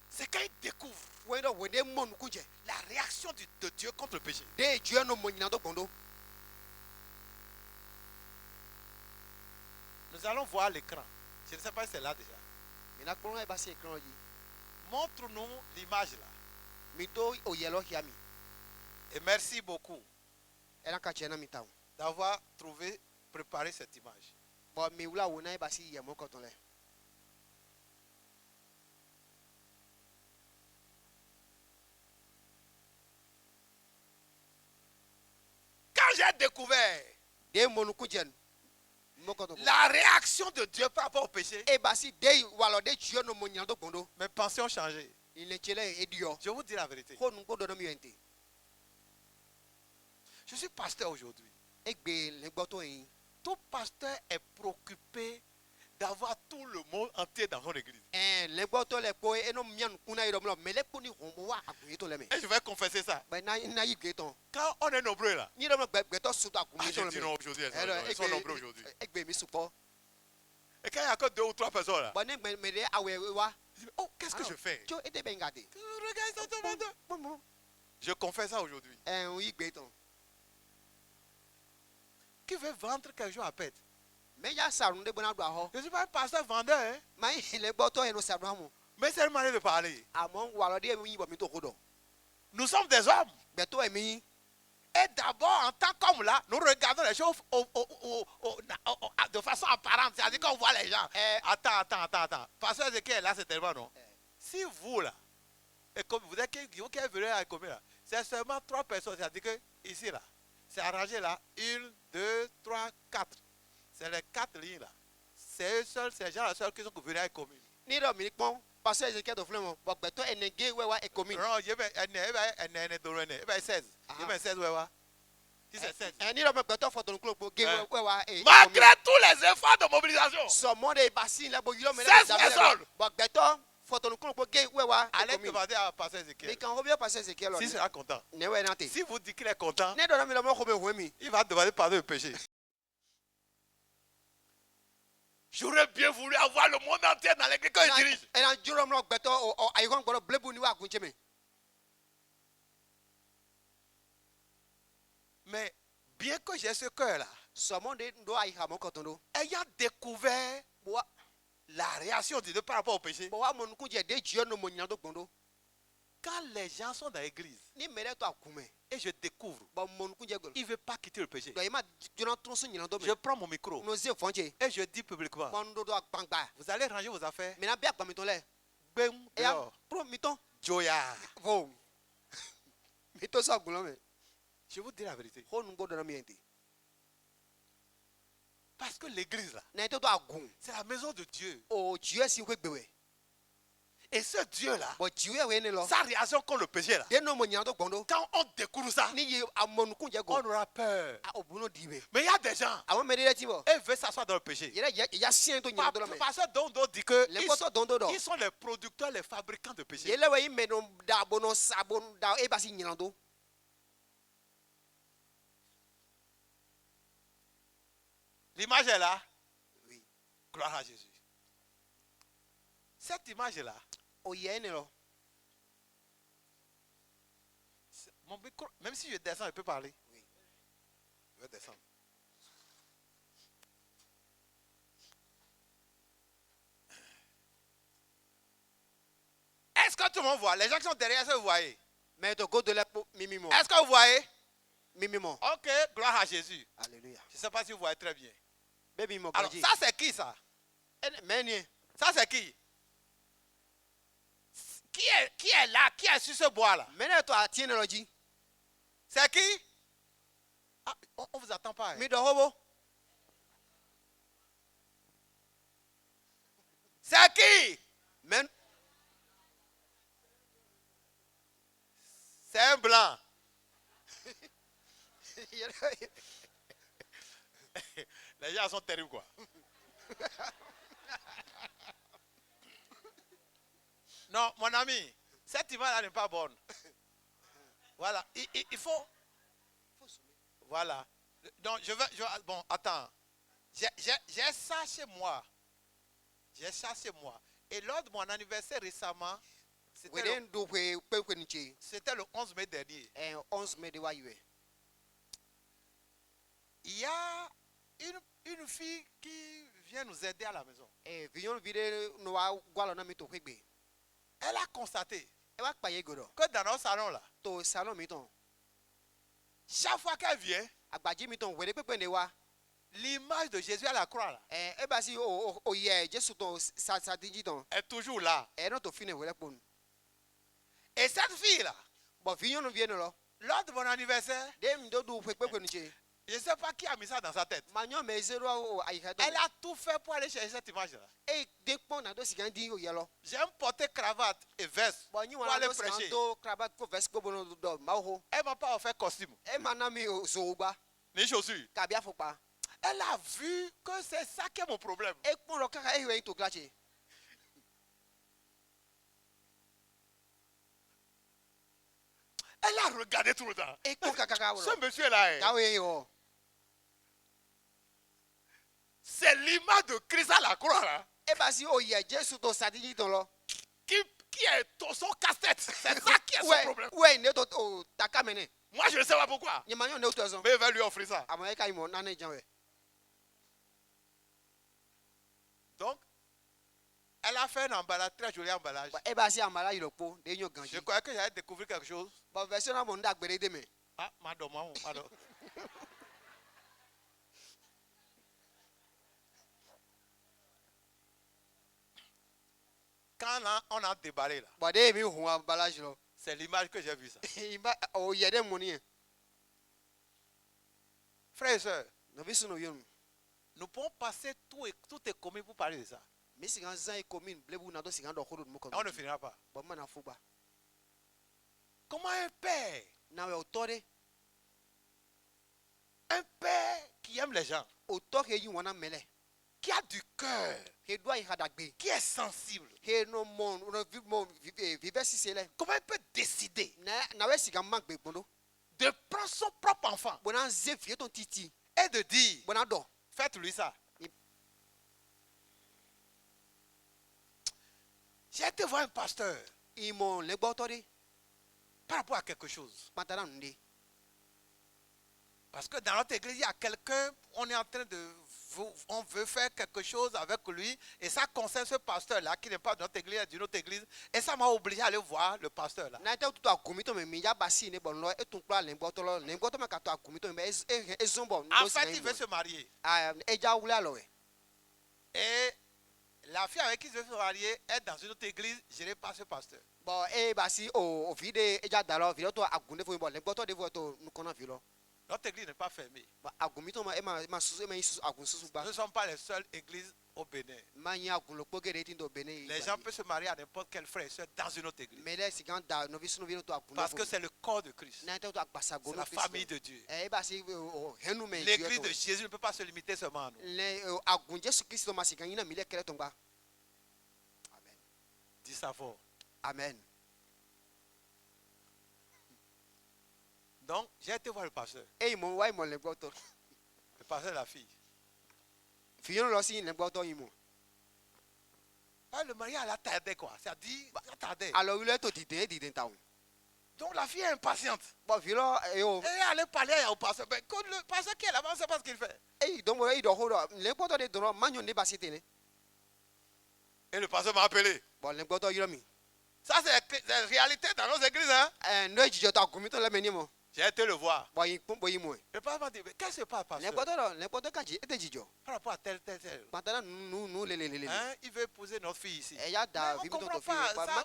c'est quand il découvre Wena wede mon kunje. la réaction de Dieu contre le péché. De Dieu no mo nyilando kondo. Nous allons voir l'écran. Je ne sais pas si c'est là déjà. Mina kono e basi ekran yi. Montre-nous l'image là. Mito oyelo hiami. Et merci beaucoup Ela ka chena mitaw. d'avoir préparé cette image. Bon mi wula wona e basi yemo koton le. Quand j'ai découvert De mon kunjen. Mo koton. la réaction de Dieu par rapport au péché, E basi de walo de Dieu no mo nyilando kondo. mes pensées ont changé. Il ne chele edio. Je vous dis la vérité. Ko nu ko do no mi ente. Je suis pasteur aujourd'hui. Egbe le gboto yin. Tout pasteur est préoccupé d'avoir tout le monde entier dans son église. Le gboto le ko e no mian kuna iro mlo mele ko ni hombo wa agun to le me. Et je vais confesser ça. Ba na yi geton. Quand on est nombreux là, Ni do gbeto suto agun ah, to je le dis me. non aujourd'hui, ils sont nombreux aujourd'hui. Egbe mi supo. Et quand il n'y a que 2 ou 3 personnes là, Ba ne me de awe wa. je dis, oh, qu'est-ce que je fais? Jo ete bengade. Regarde ça, tout le monde. Bon. Je confesse ça aujourd'hui. Oui geton. Qui veut vendre quelque chose à pète? Me ya sarun de bona do ho. Je ne suis pas un pasteur vendeur, hein? Mai le gboto e no sarun amu. Mais c'est une manière de parler. Amon walo de mi bo mi to kodo. Nous sommes des hommes. Gbeto e mi. Et d'abord, en tant qu'homme là, nous regardons les choses de façon apparente. C'est-à-dire qu'on voit les gens. Attends. Pasteur Ezekiel, là, c'est tellement non. Si vous là, et comme vous êtes vous qui êtes venu à combien là, c'est seulement 3 personnes. C'est-à-dire que ici là, c'est arrangé là. 1, 2, 3, 4. C'est les 4 lignes là. C'est eux seuls, ces gens-là seuls qui sont venus à commune. Ni do mi pon. Passer Ezekiel do flemo. Bo gbeto enege wewa e komi. Non, il y a 16. Il y a 16 ouais. Si c'est 16. Ni do me gbeto foto nko bo ge wewa e. Malgré tous les efforts de mobilisation, So mo de basi la bo yilo me 16 personnes. Bo gbeto foto nko bo ge wewa e allez komi. demander à Pasteur Mais Ezekiel quand revient passer Ezekiel s'il sera content. ne we nante. Si vous dites qu'il est content, Ne do na mi lo mo ko be huemi. il va demander pardon du péché. J'aurais bien voulu avoir le monde entier dans l'église que je dirige. E na juro mo gbeto o ayigon gboro blebu ni wa gunche me. Mais bien que j'ai ce cœur-là, So mo de ndo ayi ha mo kotondo. ayant découvert Bo la réaction de Dieu par rapport au péché, wa mo nku je de Dieu no mo nyando gbondo. quand les gens sont dans l'église Ni mere to akume. et je découvre, Bo mo nku je golo. il ne veut pas quitter le péché. Do ima jona tronso nyando me. Je prends mon micro No ze fonje. et je dis publiquement, Mo ndo do agbangba. vous allez ranger vos affaires. Me na bi agba mi ton le. Bem, E ya dehors. pro mi ton. Joya. Vo. Mi to so gulo me. Je vous dis la vérité. Ho nu go do na mi ente. Parce que l'église là, Na to agun. c'est la maison de Dieu. O Dieu si we gbewe. Et ce Dieu là, Bo Dieu we ne lo. sa réaction contre le péché là, De no mo nyando gbondo. quand on découvre ça, Ni ye amon ku je on go. aura peur. A obuno dibe. Mais il y a des gens, Awon me de ti bo. ils veulent s'asseoir dans le péché. Ya sien to nyando lo me. Parce que Dondo dit que Le koto dondo do. ils sont les producteurs, les fabricants de péché. Yele we me no da bono sabon da e basi nyando. L'image est là. Oui. Gloire à Jésus. Cette image est là. O ye ne lo. Mon micro, même si je descends, je peux parler. Oui. Je vais descendre. Est-ce que tout le monde voit? Les gens qui sont derrière, est-ce que vous voyez? Mais to go de la mimimo. Est-ce que vous voyez? Mimimo. Ok, gloire à Jésus. Alléluia. Je ne sais pas si vous voyez très bien. Baby mo Alors, gaji. ça c'est qui ça? Meni. Ça c'est qui? qui est là, qui est sur ce bois-là? Mene to atien lo ji. C'est qui? Ah, on vous attend pas. Hein? Mi do hobo. C'est qui? Men C'est un blanc. Les gens sont terribles, quoi. Non, mon ami, cette image-là n'est pas bonne. Voilà, il faut... Voilà. Donc, bon, attends. J'ai ça chez moi. J'ai ça chez moi. Et lors de mon anniversaire récemment, c'était le 11 mai dernier. 11 mai de wa yue. Il y a une fille qui vient nous aider à la maison. Vion vide no wa gwalo na mi to kwegbe. Elle a constaté E wa paye godo. que dans notre salon là, To salon mi ton. chaque fois qu'elle vient, Agbaji mi ton wede pepe ne wa. l'image de Jésus à la croix là, E ba si o ye Jesu ton sa dinji ton. est toujours là. E no to fine wele pon. Et cette fille là, Bon vion no vienne lo. lors de mon anniversaire, Dem do du pepe ni che. je ne sais pas qui a mis ça dans sa tête. Manyo me zero o aika do. Elle a tout fait pour aller chercher cette image là. E de pon na do sigan di o yelo. J'aime porter cravate et veste Bon ni pour wa aller do prêcher. sigan do krabat ko vest ko bono do ma ho. Elle m'a pas offert costume, E mana mi o so gba. ni chaussures. Ka bia fopa. Elle a vu que c'est ça qui est mon problème. E pon lo kaka e we to klache. Elle a regardé tout le temps. E pon kaka wo. Ce monsieur là, Ka we yo. c'est l'image de Christ à la croix là, E ba si o ye Jesu to sa dinji ton lo. qui est son casse-tête. C'est ça qui est son problème. Ouais, ne to o takamene. Moi, je ne sais pas pourquoi. Ni manyo ne to zo. Mais il va lui offrir ça. Amo ka imo na ne janwe. Donc, elle a fait un emballage, très joli emballage. E ba si amala ilopo de nyo ganji. Je croyais que j'allais découvrir quelque chose. Ba version na mo nda gbere de me. Ah, madame, madame. Quand on a déballé là, Ba de mi hu ambalage lo. c'est l'image que j'ai vue ça. Imba o ye de mo ni. Frères et sœurs, No bisu no yom. nous pouvons passer tout est commis pour parler de ça. Mi sigan zan e commune blebu na do sigan do khuru mo ko. Et on ne finira pas. Ba mana fuba. Comment un père Na we otore. Un père qui aime les gens, O to ke yi wona mele. qui a du cœur, He do ai hadagbe. qui est sensible, He no mon no vive si sele. comment il peut décider Na we sigan man gbe gbondo. de prendre son propre enfant Bona ze vie ton titi. et de dire, Bona do. faites-lui ça. J'ai été voir un pasteur Imo le gbotore. par rapport à quelque chose. Matara nde. Parce que dans notre église, il y a quelqu'un, on est en train de... On veut faire quelque chose avec lui. Et ça concerne ce pasteur-là qui n'est pas de notre église, d'une autre église. Et ça m'a obligé à aller voir le pasteur là. Na te to akumito me mi ya basi ne bon lo etun kla le gbotolo le gboto ma ka to akumito me ezombo. En fait, il veut se marier. Ah eja wule alo we. Et la fille avec qui il veut se marier est dans une autre église gérée par ce pasteur. Bon e basi o vide eja dalo vide to agunde fo bo le gboto de vo to nukona vilo. Notre église n'est pas fermée. Ba agumito ma susu ma isu agun susu ba. Nous ne sommes pas les seules églises au Bénin. Ma nya agun lo pogere tin do bene. Les gens peuvent se marier à n'importe quel frère et soeur dans une autre église. Me le sigan da no visu no vino to agun. Parce que c'est le corps de Christ. na te to akpasa go C'est no la famille de Dieu. e basi henu me L'église de Jésus ne peut pas se limiter seulement à nous. le agun Jesu Kristo ma sigan ina mi le kere ton ba. Amen. Dis ça fort. Amen. Donc, j'ai été voir le pasteur. E mo wa mo le gboto. Le pasteur de la fille. Fiyon lo si le gboto imo. Ah, le mariage, a tardé quoi. Ça dit, ça tardé. Alors il est to dide ta. Donc, la fille est impatiente. Bon filo e o Et elle est parler au pasteur. Mais quand le pasteur qui est là-bas, on ne sait pas ce qu'il fait. e do mo e do ho do le gboto de do manyo ne basi tene. Et le pasteur m'a appelé. Bon le gboto yiro mi. Ça, c'est la réalité dans nos églises. Hein? No e jijo to agun mi to le meni mo. J'ai été le voir. Bon, il peut boyer moins. Le pasteur m'a dit, mais qu'est-ce qui se passe, pasteur? N'importe quand j'ai été dit. Par rapport à tel. Maintenant, nous, les. Hein? Il veut épouser notre fille ici. Il y a Mais on ne comprend pas. La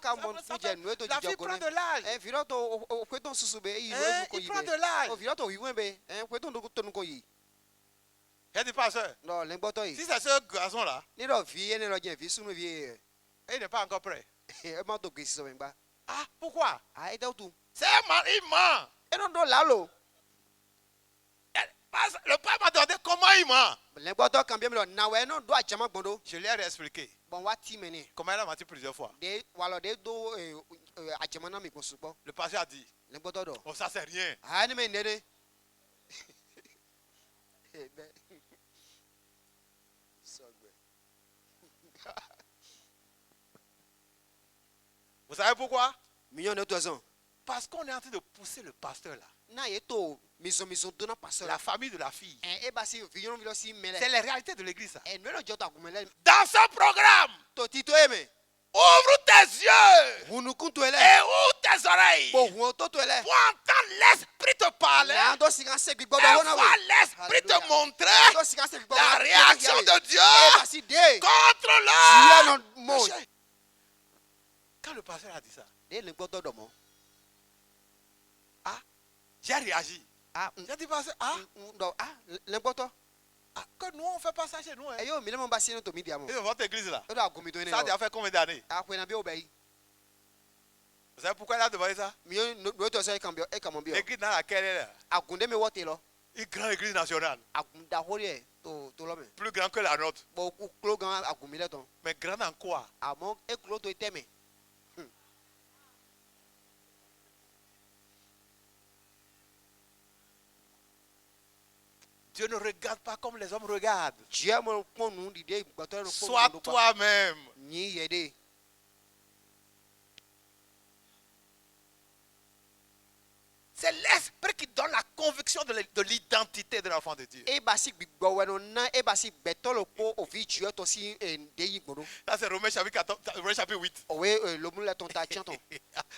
fille prend de l'âge. Il prend de l'âge. J'ai dit, pasteur, Non, n'importe si c'est ce garçon-là, il il n'est pas encore prêt. Ah, pourquoi? C'est un mari, il ment. Le père m'a demandé comment il ment. Je lui ai réexpliqué. Comment il a menti plusieurs fois. Le pasteur a dit, oh ça c'est rien. Vous savez pourquoi? Parce qu'on est en train de pousser le pasteur là. La famille de la fille. C'est les réalités de l'église. Ça. Dans ce programme, ouvre tes yeux et ouvre tes oreilles pour entendre l'esprit te parler et voir l'esprit te montrer la réaction de Dieu contre le péché. Quand le pasteur a dit ça, j'ai réagi. J'ai dit, pasteur, que nous on ne fait pas ça chez nous. Hein. Et votre église là, ça a déjà fait combien d'années? Vous savez pourquoi il a demandé ça? L'église dans laquelle elle est, une grande église nationale. Plus grande que la nôtre. Mais grande en quoi? Dieu ne regarde pas comme les hommes regardent. Sois toi-même. C'est l'esprit qui donne la conviction de l'identité de l'enfant de Dieu. Ça c'est Romains chapitre 8.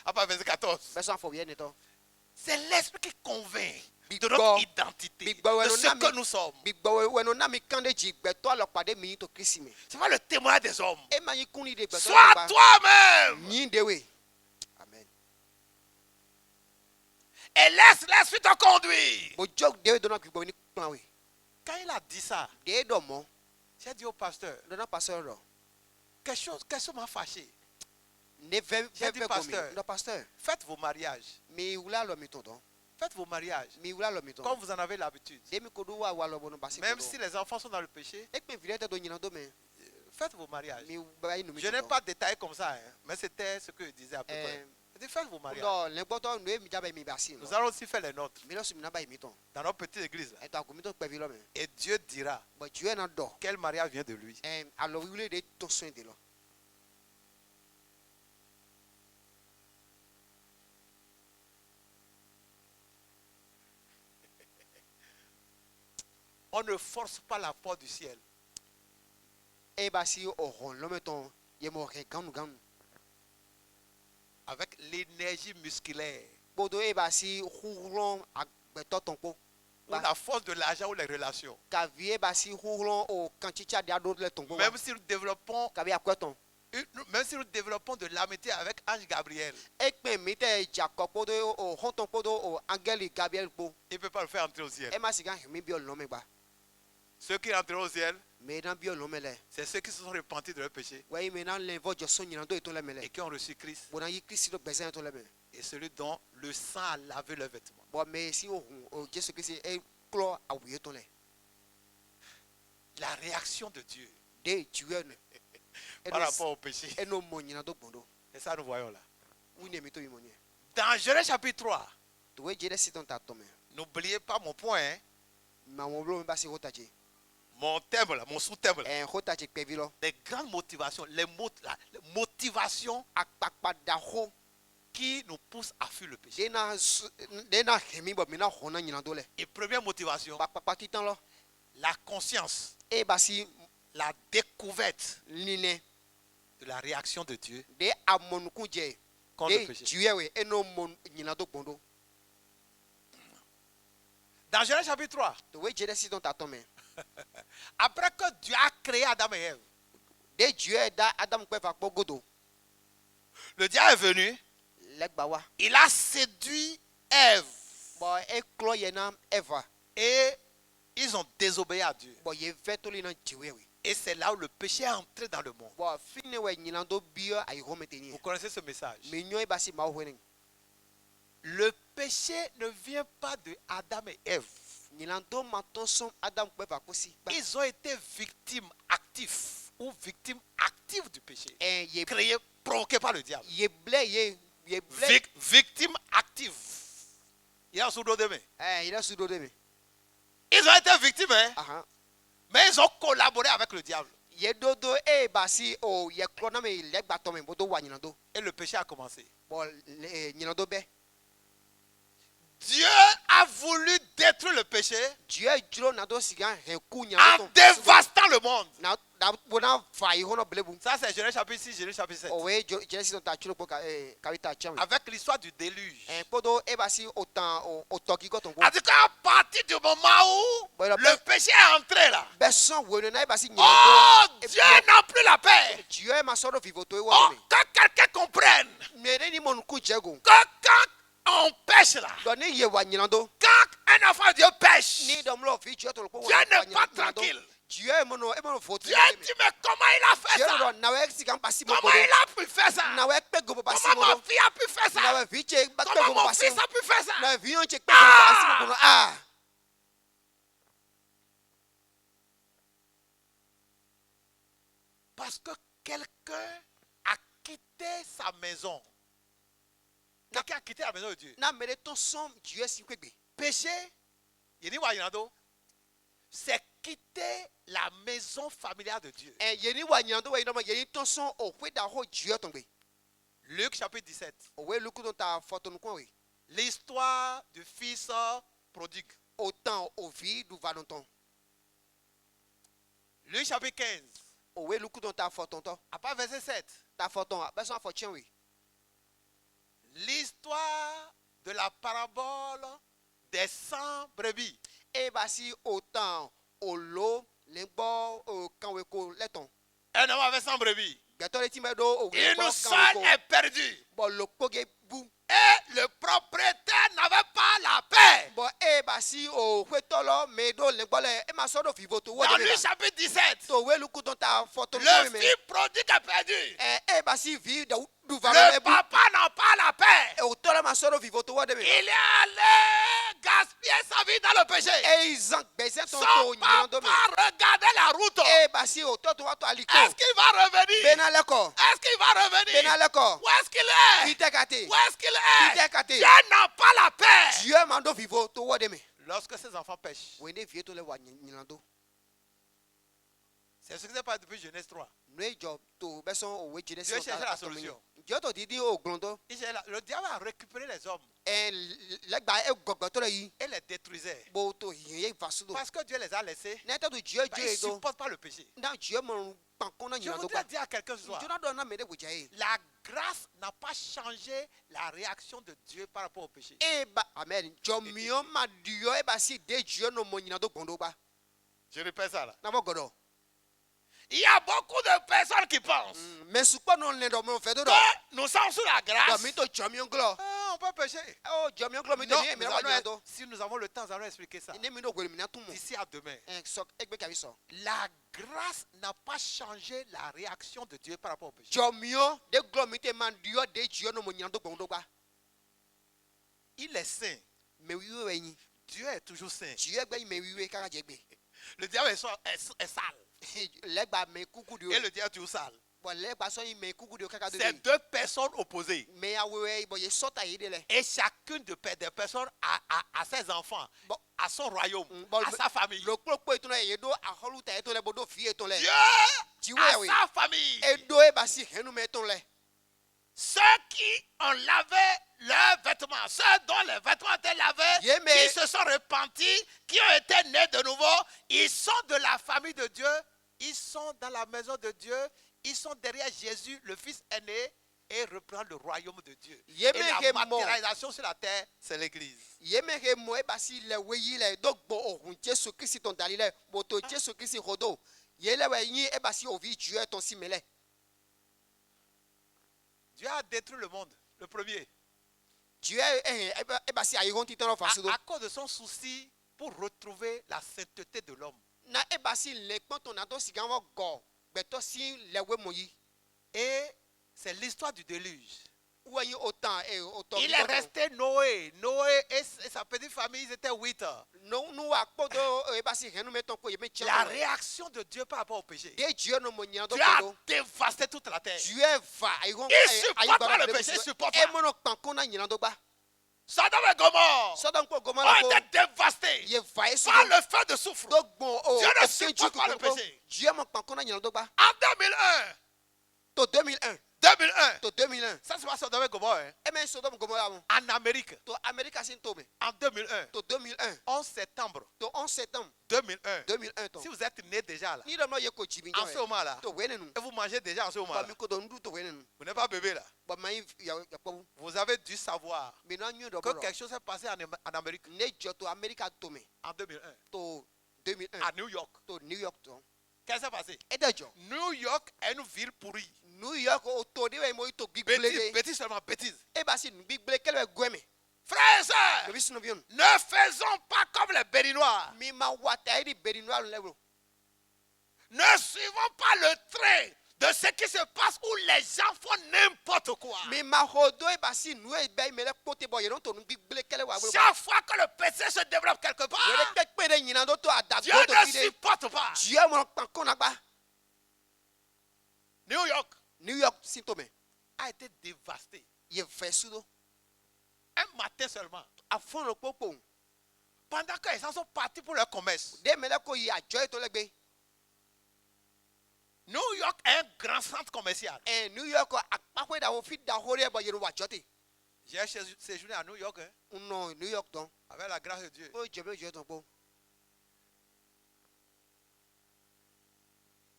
À part verset 14. C'est l'esprit qui convainc de notre identité, de ce que nous sommes. C'est pas le témoin des hommes. Sois toi-même. Amen. Et laisse l'esprit te conduire. Quand il a dit ça, j'ai dit au pasteur, quelque chose m'a fâché. J'ai dit, pasteur, faites vos mariages. Faites vos mariages comme vous en avez l'habitude. Même si les enfants sont dans le péché, faites vos mariages. Je n'ai pas détaillé comme ça, hein, mais c'était ce que je disais à peu près. Je dis, faites vos mariages. Nous allons aussi faire les nôtres dans notre petite église. Là. Et Dieu dira quel mariage vient de lui. On ne force pas la porte du ciel. Avec l'énergie musculaire. Ou la force de l'argent ou les relations. Même si nous développons de l'amitié avec Ange Gabriel, il ne peut pas le faire entrer au ciel. Ceux qui entreront au ciel, c'est ceux qui se sont repentis de leur péché et qui ont reçu Christ. Et celui dont le sang a lavé leurs vêtements. La réaction de Dieu par rapport au péché. Et ça nous voyons là. Dans Genèse chapitre 3, n'oubliez pas mon point. Hein. Mon thème là, mon sous-thème là. Les grandes motivations, les motivations qui nous poussent à fuir le péché. Et première motivation, la conscience, la découverte de la réaction de Dieu contre le péché. Dans Genèse chapitre 3, The way Genesis don't attend. après que Dieu a créé Adam et Ève, Dès Dieu da Adam kwe va godo. le diable est venu, Legbawa. il a séduit Ève Bon e klo yena Eva. et ils ont désobéi à Dieu. Bon ye vetoli na jiwe we. Et c'est là où le péché est entré dans le monde. Bon fine we nyilando bio ay hometeni. Vous connaissez ce message? Me nyoy basi ma hwenen. Le péché ne vient pas de Adam et Ève. Nyilando maton som Adam kwe va kosi. Ils ont été victimes actives ou victimes actives du péché. En ye Créées, provoquées par le diable. ye ble ye ble. Victimes actives. Il y a un sous de main. Il a sudo de me. Ils ont été victimes, hein, Aha. mais ils ont collaboré avec le diable. Ye dodo e basi o ye klo na me legba to me bodo wa nyilando. Et le péché a commencé. Bon nyilando be. Dieu a voulu détruire le péché Dieu juro na do sigan he ku en nyilando. dévastant le monde. Na bona fa yi hono blebu. Ça, c'est Genèse chapitre 6, Genèse chapitre 7. Owe Genesis don't touch no kawita cham. Avec l'histoire du déluge. Podo e basi autant otoki goton go. En tout cas, à partir du moment où Voilà, le péché est entré là, Beson wo na e basi oh, nyilando. Dieu n'a plus la paix. Dieu ma soro vivoto e wo Oh, me. que quelqu'un comprenne Mere ni mon ku jego. que quand on pêche là, Do ni ye wa nyilando. quand un enfant de Dieu pêche, Ni dom lo fi Dieu to lo ko. Dieu n'est pas tranquille. Dieu e mono vote. Dieu dit, mais comment il a fait Dieu ça? do na we sigan basi mo Comment godo. il a pu faire ça? Na we pe go basi Comment mo ma godo. fille a pu faire Na ça? we fi che ba pe Comment go mon basi. fils a pu faire ça? Na vi on che pe go basi mo godo. Ah. Parce que quelqu'un a quitté sa maison. Quelqu'un a quitté la maison de Dieu. Na mere ton som Dieu si kwegbe. Péché, c'est quitter la maison familiale de Dieu. Yeni wa nyando wa ino ma yeni ton som o kwe da ho Dieu tombe. Luc chapitre 17. Owe luku don ta photo nou kon we. L'histoire du fils prodigue. Autant au vie du valonton. Luc chapitre 15. Owe luku don ta photo to. Après verset 7. Ta photo beson photo we. L'histoire de la parabole des 100 brebis. E basi autant o lo lengbo o kan we ko leton. Un homme avait 100 brebis. Gato le time do o Une seule est perdue. Bon lo koge bu. Et le propriétaire n'avait pas la paix. Bon e basi o kwetolo me do lengbo le e ma so do vivo to wo Dans de Luc la. chapitre 17. To we luku don ta photo Le me. fils prodigue est perdu. E basi vi du valonton Le papa n'a pas la paix. e o to la ma so do vivo to wo de me. Il est allé gaspiller sa vie dans le péché. E izan bezen ton to Son nyando me. papa regardait la route. E basi o to wa to aliko. Est-ce qu'il va revenir? Bena leko. Est-ce qu'il va revenir? Bena leko. Où est-ce qu'il est? Ite kate. Où est-ce qu'il est? Ite kate. Dieu n'a pas la paix. Dieu mando vivo to wo de me. Lorsque ces enfants pêchent, Wende vie to le wa nyilando. c'est ce qui s'est passé depuis Genèse 3. Noi job to beson o we jide Dieu cherchait la solution. Dieu to didi o glondo. Le diable a récupéré les hommes Legba e gogbo to le yi. et les détruisait. Bo to ye vasudo. Parce que Dieu les a laissés. Neta do Dieu Bah, ils Dieu ne do. supportent pas le péché. Na Dieu mon pankon na Je nyilando voudrais ba. dire à quelqu'un ce soir, Dieu na do na me de bujaye. la grâce n'a pas changé la réaction de Dieu par rapport au péché. E ba amen. Jomio ma Dieu e basi de Dieu no mo nyilando gondo ba. Je répète ça là. Na bo godo. Il y a beaucoup de personnes qui pensent Mais supo non le do mo fe do do. que nous sommes sous la Do grâce. mi to jomio glo. On peut pécher. Oh jomio glo mi to Non, ni me nous na allons nyilando. si nous avons le temps, nous allons expliquer ça. Ne mi do gwele mi na tumo. D'ici à demain. Sok egbe ka bi so. La grâce n'a pas changé la réaction de Dieu par rapport au péché. Jomio de glo mi te man Dieu de Dieu no mo nyilando gondo ba. Il est saint. Me wiwe we yin. Dieu est toujours saint. Dieu gbe me wiwe kaka je gbe. Le diable est sale. Legba me kuku dio. Et le diable est toujours sale. Bon legba so yin me kuku dio kaka do. C'est deux personnes opposées. Me ya wewe bo ye sota yi de le. Et chacune des personnes a ses enfants, Bon. à son royaume, Bon, à sa famille. Lo kpokpo eto le ye do aholu ta eto le bo do fi eto le. Dieu Dieu, a oui. sa famille. E do e basi henu me eto le. Ceux qui ont lavé leurs vêtements, ceux dont les vêtements étaient lavés, Yeah, mais- qui se sont repentis, qui ont été nés de nouveau, ils sont de la famille de Dieu, ils sont dans la maison de Dieu, ils sont derrière Jésus, le Fils aîné, et reprendre le royaume de Dieu. Et Yeme la ke mo. matérialisation sur la terre, c'est l'église. Yeme ke mo e basi le weyi le dogbo ohun Jesu Kristi ton dalile boto Jesu Kristi rodo. Yele we yin e basi ovi Dieu ton simele. Dieu a détruit le monde, le premier, Dieu e basi ayiron ti ton fasido. à cause de son souci pour retrouver la sainteté de l'homme. Na e basi le pon ton ado sigan wo go beto si le we moyi. Et c'est l'histoire du déluge. Ou yin autant et autant. Il est resté Noé. Noé et sa petite famille, ils étaient 8. No nu akpodo e basi henu meton ko yeme tia. La réaction de Dieu par rapport au péché. De Dieu no mo nyan do Dieu a ko. dévasté toute la terre. Dieu va ayiron Il supporte pas le péché, il supporte e pas. mono pankon na nyan do ba. Sodome et Gomorrhe Sodom ko Gomorrah ont ko été dévastés ye va e par le feu de soufre. dogbo o Dieu ne supporte pas le péché. Dieu mo pankon na nyan do ba. En 2001, To 2001 2001, to 2001 ça c'est pas Sodome et Gomorrhe, hein. e men Sodom Gomorrah mo. En Amérique, To America sin to me. en 2001, To 2001 11 septembre to 11 septembre 2001. 2001 to. Si vous êtes né déjà là, Ni do no ye ko jibi en ce moment-là, to wene nu. et vous mangez déjà en ce Ba moment-là, mi ko do ndu to wene nu. vous n'êtes pas bébé là. Ba mai ya po. Vous avez dû savoir Me no nyu do que bo. quelque chose s'est passé en Amérique Ne jo to America to me. en 2001, To 2001 à New York. to New York to. Qu'est-ce qui s'est passé? E de jo. New York est une ville pourrie. New York o to de we mo to Bêtise, gbigbele. bêtise seulement, bêtise. E ba si gbigbele kele gweme. Frères et Le sœurs, bisu no bion. ne faisons pas comme les Béninois. Mi ma wata iri berinois lewo. Ne suivons pas le trait de ce qui se passe où les gens font n'importe quoi. Mi ma hodo e ba si nu e be me le pote bo ye no to nu gbigbele kele wa. Chaque fois que le péché se développe quelque Wele part, ke pe de nyina do to adago Dieu to ne fide. supporte pas. Dieu mo pankon na ba. New York New York sin to me. a été dévasté. Ye fesudo. Un matin seulement. Afon no popo. Pendant que les gens sont partis pour leur commerce. De me le ko yi ajo to legbe. New York est un grand centre commercial. Eh New York akpakwe da o fit da hore bo ye no wa jote. J'ai séjourné à New York, hein, No New York don. avec la grâce de Dieu. O jebe je don po.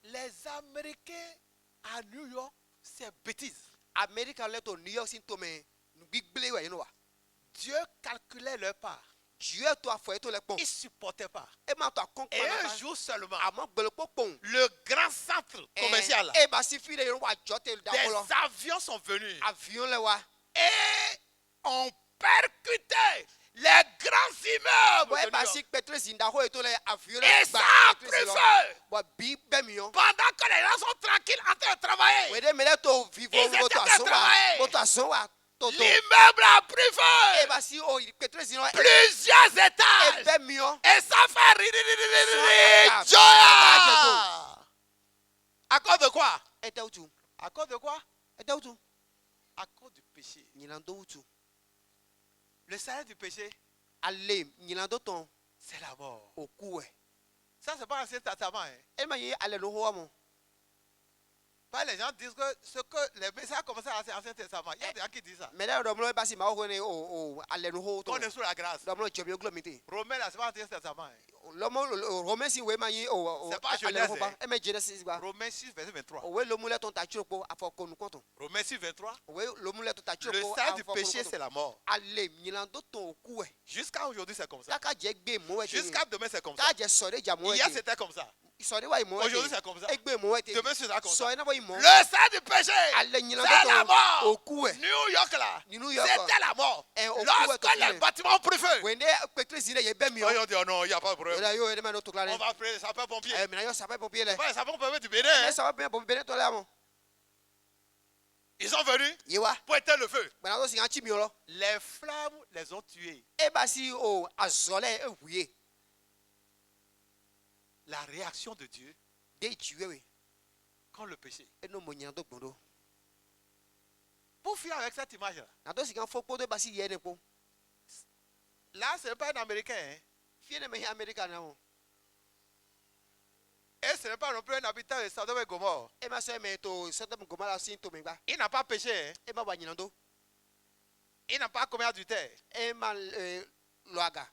Les Américains à New York, c'est bêtise. America le to New York sin to me. Nu gbigbele wa ye no wa. Dieu calculait leur part. Dieu to afo to le pon. Ils ne supportaient pas. E ma to akon Et na un ba. jour seulement, Amo gbele popon. le grand centre commercial, là, E ba si fi de ye no wa jote da des bolo. avions sont venus Avion le wa. et ont percuté les grands immeubles. Bo de e New ba York. si petre zinda ho to le avion le Et ça a pris feu. Bo bi be mi yo. Pendant que les gens sont tranquilles en train de travailler, We de me le to vivo Ils mo to étaient en aso wa. travail. Mo to aso wa to to. l'immeuble a pris E feu. ba si o petre zinda Plusieurs e étages. be mi yo. Et ça fait étages. joya. À cause de quoi? E da utu. À cause de quoi? E da utu. À cause du péché. Nyilando utu. Le salaire du péché, Ale nyilando ton c'est la mort. oku e. Ça, c'est pas l'Ancien Testament. Hein. E ma ye ale no ho mo. Pas les gens disent que ce que les messages a commencé à l'Ancien Testament. Il y a des gens qui disent ça. Me le do mo e ba si ma ho ne o ale no ho to. On est sous la grâce. Do mo jebe glomite. Romain, là, c'est pas l'Ancien Testament. Hein. Lomo Romain si we ma ye o C'est pas ale Genèse, no ba. hein. E me Genesis ba. Romains 6, verset 23. O we lo mu le ton ta chiro afo konu konton. Romains 6, 23. O we lo mu le ton ta chiro Le salaire du péché, c'est la mort. ale nyilando ton oku e. Jusqu'à aujourd'hui, c'est comme ça. Taka je gbe mo e. Jusqu'à demain, c'est comme ça. Ka je sore ja mo e. Hier, c'était comme ça. Sore wa mo e. Aujourd'hui, c'est comme ça. E gbe mo e. Demain, c'est comme ça. So e na bo mo. Le salaire du péché, Ale c'est nyilando la ton mort. oku e. New York, là, New York. c'était la mort. Eh, au Lorsque coup, les bâtiments ont pris feu, Wende petre zinda ye be mi yo. ils ont dit, oh non, il n'y a pas de problème. Ela yo e ma no to klane. On va appeler les sapeurs-pompiers. Eh, mina yo sape pompier le. Pas les sapeurs-pompiers du Mais Bénin. ça va bien pour bien to la mo. Ils sont venus Yewa. pour éteindre le feu. Bana do singa chi mi lo. Les flammes les ont tués. E ba si o azole e wuye. La réaction de Dieu De tuer we. contre le péché. E no mo nyando gbondo. Pour finir avec cette image-là, Na do singa fo podo ba si ye ne po. là, ce n'est pas un Américain. Hein. Fie ne me America na mo. Et ce n'est pas non plus un habitant de Sodome et Gomorrhe. E ma se me to Sodom Gomorrah sin to me ba. Il n'a pas péché. Hein. E ma ba nyando. Il n'a pas commis adultère. E ma loaga.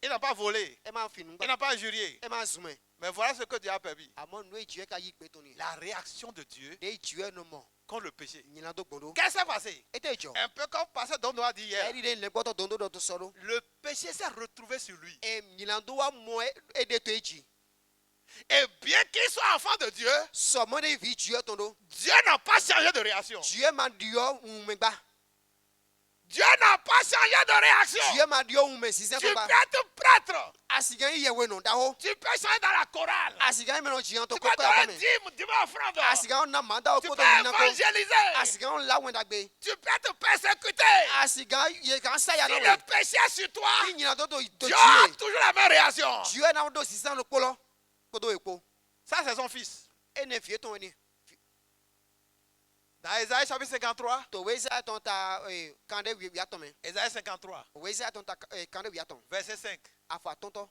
Il n'a pas volé. E ma finu Il ba. n'a pas injurié. E ma zume. Mais voilà ce que Dieu a permis. Amon no e tuer ka yi pe to ni. La réaction de Dieu De tuer no mo. contre le péché. nyilando gbondo Qu'est-ce qui s'est passé? ete jo Un peu comme pasteur Dondo a dit hier. eri de le gboto dondo do to soro Le péché s'est retrouvé sur lui. e nyilando wa mo ede to eji Et bien qu'il soit enfant de Dieu, so mo de vi Dieu tondo Dieu n'a pas changé de réaction. Dieu ma dio umegba Dieu n'a pas changé de réaction. Dieu ma dio ume sisen Tu to peux ba être prêtre. asigan yewe no daho Tu peux chanter dans la chorale. asigan me no jian to Tu ko peux ko donner me 10 offrandes. asigan na manda Tu ko peux to nyina ko évangéliser. asigan la wenda gbe Tu peux être persécuté. asigan ye kan sa ya Si no le péché est sur toi, ni nyilando to Dieu a Dieu toujours la même réaction. Dieu na do sisen lo polo ko do epo Ça, c'est son fils. ene fie to ni Dans Ésaïe chapitre 53, to weza ton ta kande wi aton me Ésaïe 53, weza ton ta kande wi aton verset 5. afa tonto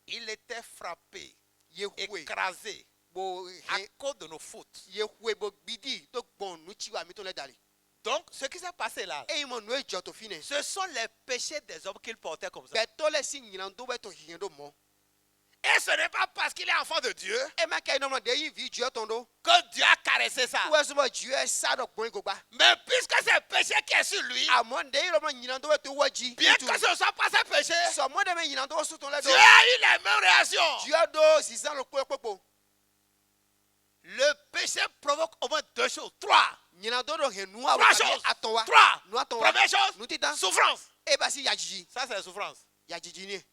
Il était frappé, ye hwe écrasé bo à cause de nos fautes. ye hwe bo gbidi to gbon nu chi wa mi to le dali Donc, ce qui s'est passé là, e mo nu ejo to fine ce sont les péchés des hommes qu'il portait comme ça. be to le si nyilando be to hien do mo Et ce n'est pas parce qu'il est enfant de Dieu e ma kai no mo de yin vi Dieu tondo que Dieu a caressé ça. we so mo Dieu sa do gbon gogba Mais puisque c'est le péché qui est sur lui, amon de ro mo nyilando be to waji bien que ce ne soit pas ses péchés, so mo de me nyilando so ton le do Dieu a eu les mêmes réactions. Dieu do sisen lo popo Le péché provoque au moins 2 choses. 3. nyilando do he nu a 3 choses. aton wa 3. nu aton wa Première chose, nu titan souffrance. e ba si ya jiji Ça, c'est la souffrance. ya jiji ni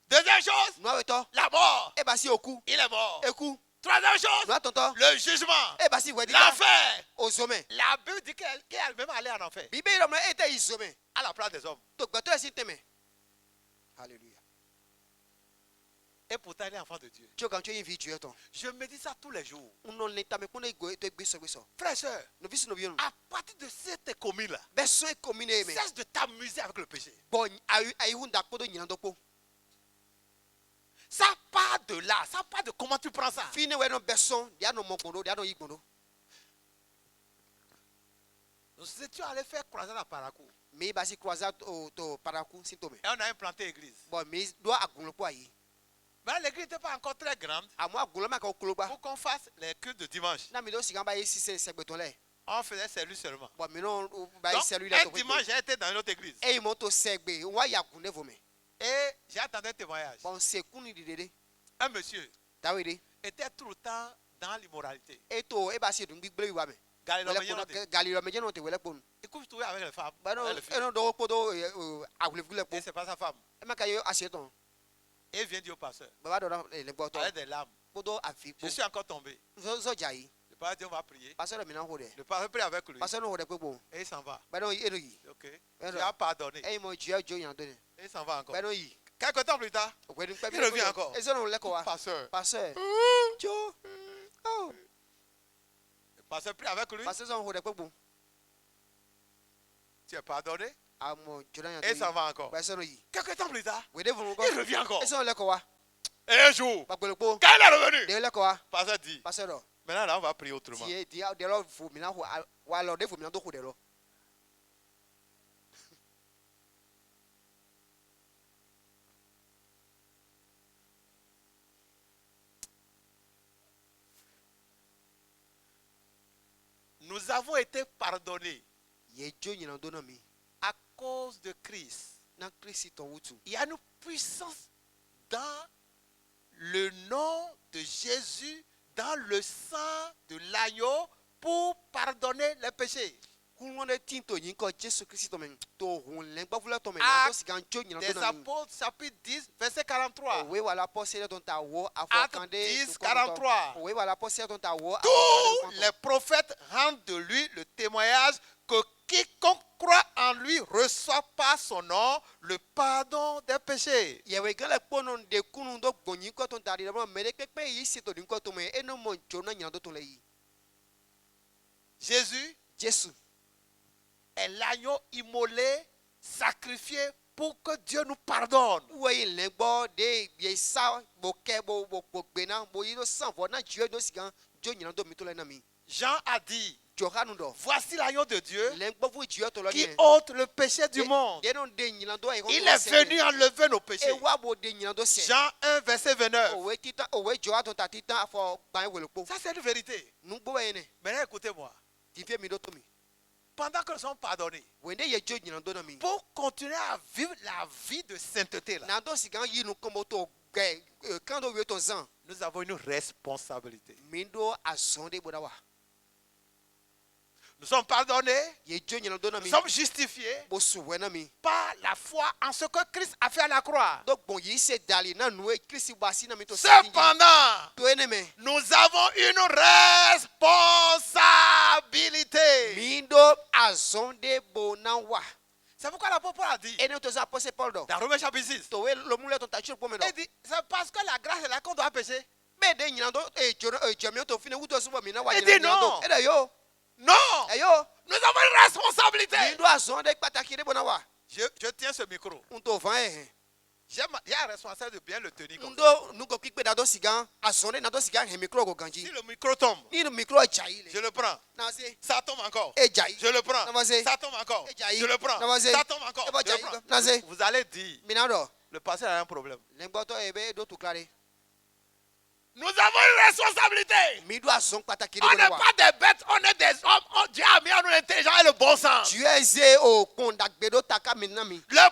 Deuxième chose, nu aweto la mort. e ba si oku Il est mort. eku Troisième nu chose, atonto le jugement. e ba si wedika L'enfer. ozome La Bible dit qu'elle est même allée en enfer bibe ro mo ete izome à la place des hommes. to gbato esi teme hallelujah Et pourtant, il est enfant de Dieu. jo kan cho yin vi Dieu ton Je me dis ça tous les jours. uno le tame kuno go to gbe so Frères et sœurs, no visu no bi no à partir de cette commune-là, be so e komine me cesse de t'amuser avec le péché. bon ayi hunda ko do nyilando po Ça part de là. Ça part de comment tu prends ça. fine we no beson dia no mo gbondo dia no yigbondo Nous étions allés faire croisade à Parakou. mi ba si croisade to paraku sintome Et on a implanté l'église. bon mi do agunlo po ayi Mais l'église n'était pas encore très grande amo agunlo ma ka okoloba pour qu'on fasse les cultes de dimanche. na mi do sigan ba yi sise segbeton le On faisait celui seulement. bon mi no ba yi Donc, cellule to un dimanche, j'ai été dans une autre église. e mo to segbe wa ya gunne vo me Et j'ai attendu un témoignage. bon se kuni didede Un monsieur dawede était tout le temps dans l'immoralité. e to e ba si dun gbigble wa me galilo me jeno te wele pon Il couche toujours avec les femmes. ba no avec les filles. e no do podo awule gule po Et c'est pas sa femme. e ma ka yo aseton Et il vient dire au pasteur, baba do le gboto avec des larmes. podo afi po Je suis encore tombé. zo jai Le pasteur dit, on va prier. pastor mi na ho de Le pasteur prie avec lui. pastor no ho de pepo Et il s'en va. ba no e no yi Ok. Ben Tu non. as pardonné. e mo Dieu jo yan do ni Et il s'en va encore. ba no yi Quelque temps plus tard, ogwe dun pe Il revient encore. e zo no le ko wa pasteur. pastor jo oh Le pasteur prie avec lui. pastor zo ho de pepo Tu es pardonné. amo jodan yan Et il s'en do va encore. ba so no yi Quelque temps plus tard, we de vo ngo il revient encore. e zo no le ko wa Et un jour, ba gbele po quand il est revenu, de le ko wa le pasteur dit, pastor do maintenant là, on va prier autrement. die de lo vo mi na ho wa lo de vo mi na do ho de lo Nous avons été pardonnés ye jo nyina do na mi à cause de Christ. na Christ ton wutu Il y a une puissance dans le nom de Jésus, dans le sang de l'agneau pour pardonner les péchés. kunwo de tinto yin ko Jesu Christ to men to hun le gba fula to men Actes na do sigan jo nyina Des do na mi apôtres, chapitre 10, verset 43. we wala posele don ta wo Actes afokande 10, 43. we wala posele don ta wo Tous les prophètes rendent de lui le témoignage que quiconque croit en lui reçoit par son nom le pardon des péchés. ye we gele pono de kunu do gbonyin ko ton ta de mo mere pepe yi se to din ko to me eno mo jo na nyina do to le yi Jésus Jesu est l'agneau immolé, sacrifié pour que Dieu nous pardonne. we le gbo de ye sa bo ke bo gbe na bo yi do san vo na Dieu do sigan jo nyina do mi to le na mi Jean a dit Voici l'agneau de Dieu qui qui ôte le péché du monde. Il est venu enlever nos péchés. Jean 1, verset 29. Ça, c'est une vérité. Maintenant, écoutez-moi. Pendant que nous sommes pardonnés, pour continuer à vivre la vie de sainteté, là, nous avons une responsabilité. Nous sommes pardonnés, nous sommes justifiés par la foi en ce que Christ a fait à la croix. Cependant, nous avons une responsabilité. C'est pourquoi l'apôtre a dit, dans Romains chapitre 6, il dit, c'est parce que la grâce est là qu'on doit pécher. Il dit non. Non, nous avons une responsabilité. Je tiens ce micro. J'ai un responsable de bien le tenir. Si le micro tombe, je le prends. Ça tombe encore. Je le prends. Ça tombe encore. Je le prends. Ça tombe encore. Je le prends. Vous allez dire, le pasteur a un problème. Nous avons une responsabilité. On n'est pas des bêtes, on est des hommes. Dieu a mis en nous l'intelligence et le bon sens. Le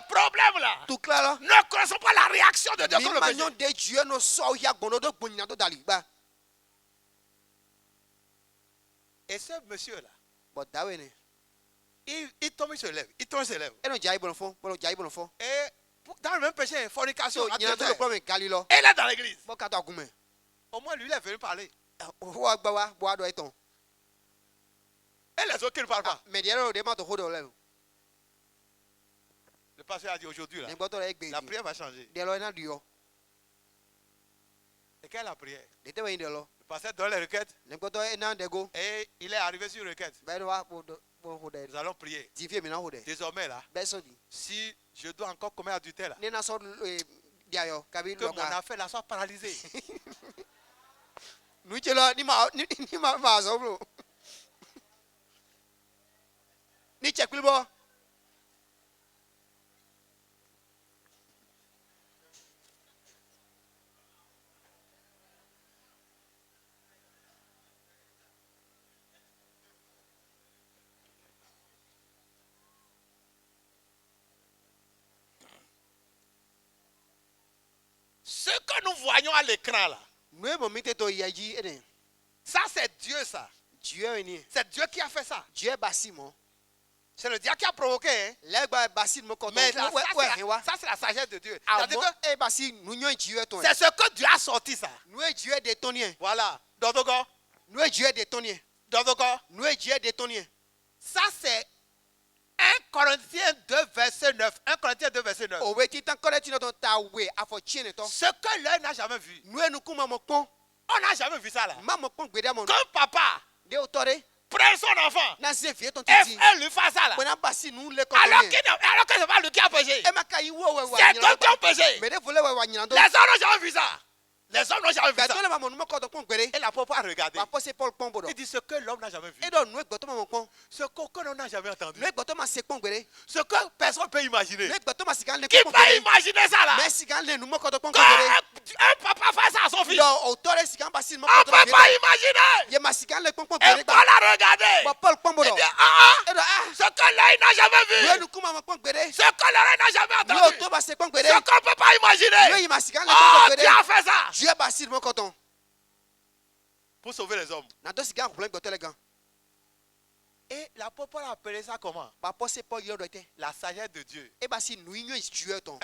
problème là ne correspond pas à la réaction de Dieu contre le péché. Et ce monsieur là, il tombe, il se lève. Il tombe, il se lève. Et dans le même péché, fornication, il est dans l'église. Au moins, lui, il est venu parler. Et les autres qui ne parlent pas. Le pasteur a dit aujourd'hui, là, la prière va changer. Et quelle est la prière? Le pasteur donne les requêtes. Et il est arrivé sur une requête. Nous allons prier. Désormais, là, si je dois encore commettre adultère, là, que mon affaire là soit paralysée. Ce que nous voyons à l'écran là, ça c'est Dieu ça. C'est Dieu qui a fait ça. C'est le diable qui a provoqué. Hein? Mais là, ça c'est la sagesse de Dieu. C'est ce que Dieu a sorti ça. Voilà. Dodoko. Ça c'est 1 Corinthiens 2 verset 9. 1 Corinthiens 2 verset 9. Ce que l'œil n'a jamais vu. On n'a jamais vu ça là. Comme papa prend son enfant et lui fait ça là. Alors que c'est pas lui qui a péché. C'est toi qui as péché. Les hommes n'ont jamais vu ça. Les hommes n'ont jamais vu ça. Et l'apôtre a regardé. Il dit ce que l'homme n'a jamais vu. Ce qu'aucun homme n'a jamais entendu. Ce que personne ne peut imaginer. Qui peut imaginer ça là? Un papa fait ça à son fils. On ne peut pas imaginer. Et Paul a regardé. Il dit ce que l'œil n'a jamais vu. Ce que l'oreille n'a jamais entendu. Ce qu'on ne peut pas imaginer. Oh, Dieu a fait ça. Pour sauver les hommes. Et l'apôtre a appelé ça comment? La sagesse de Dieu. 1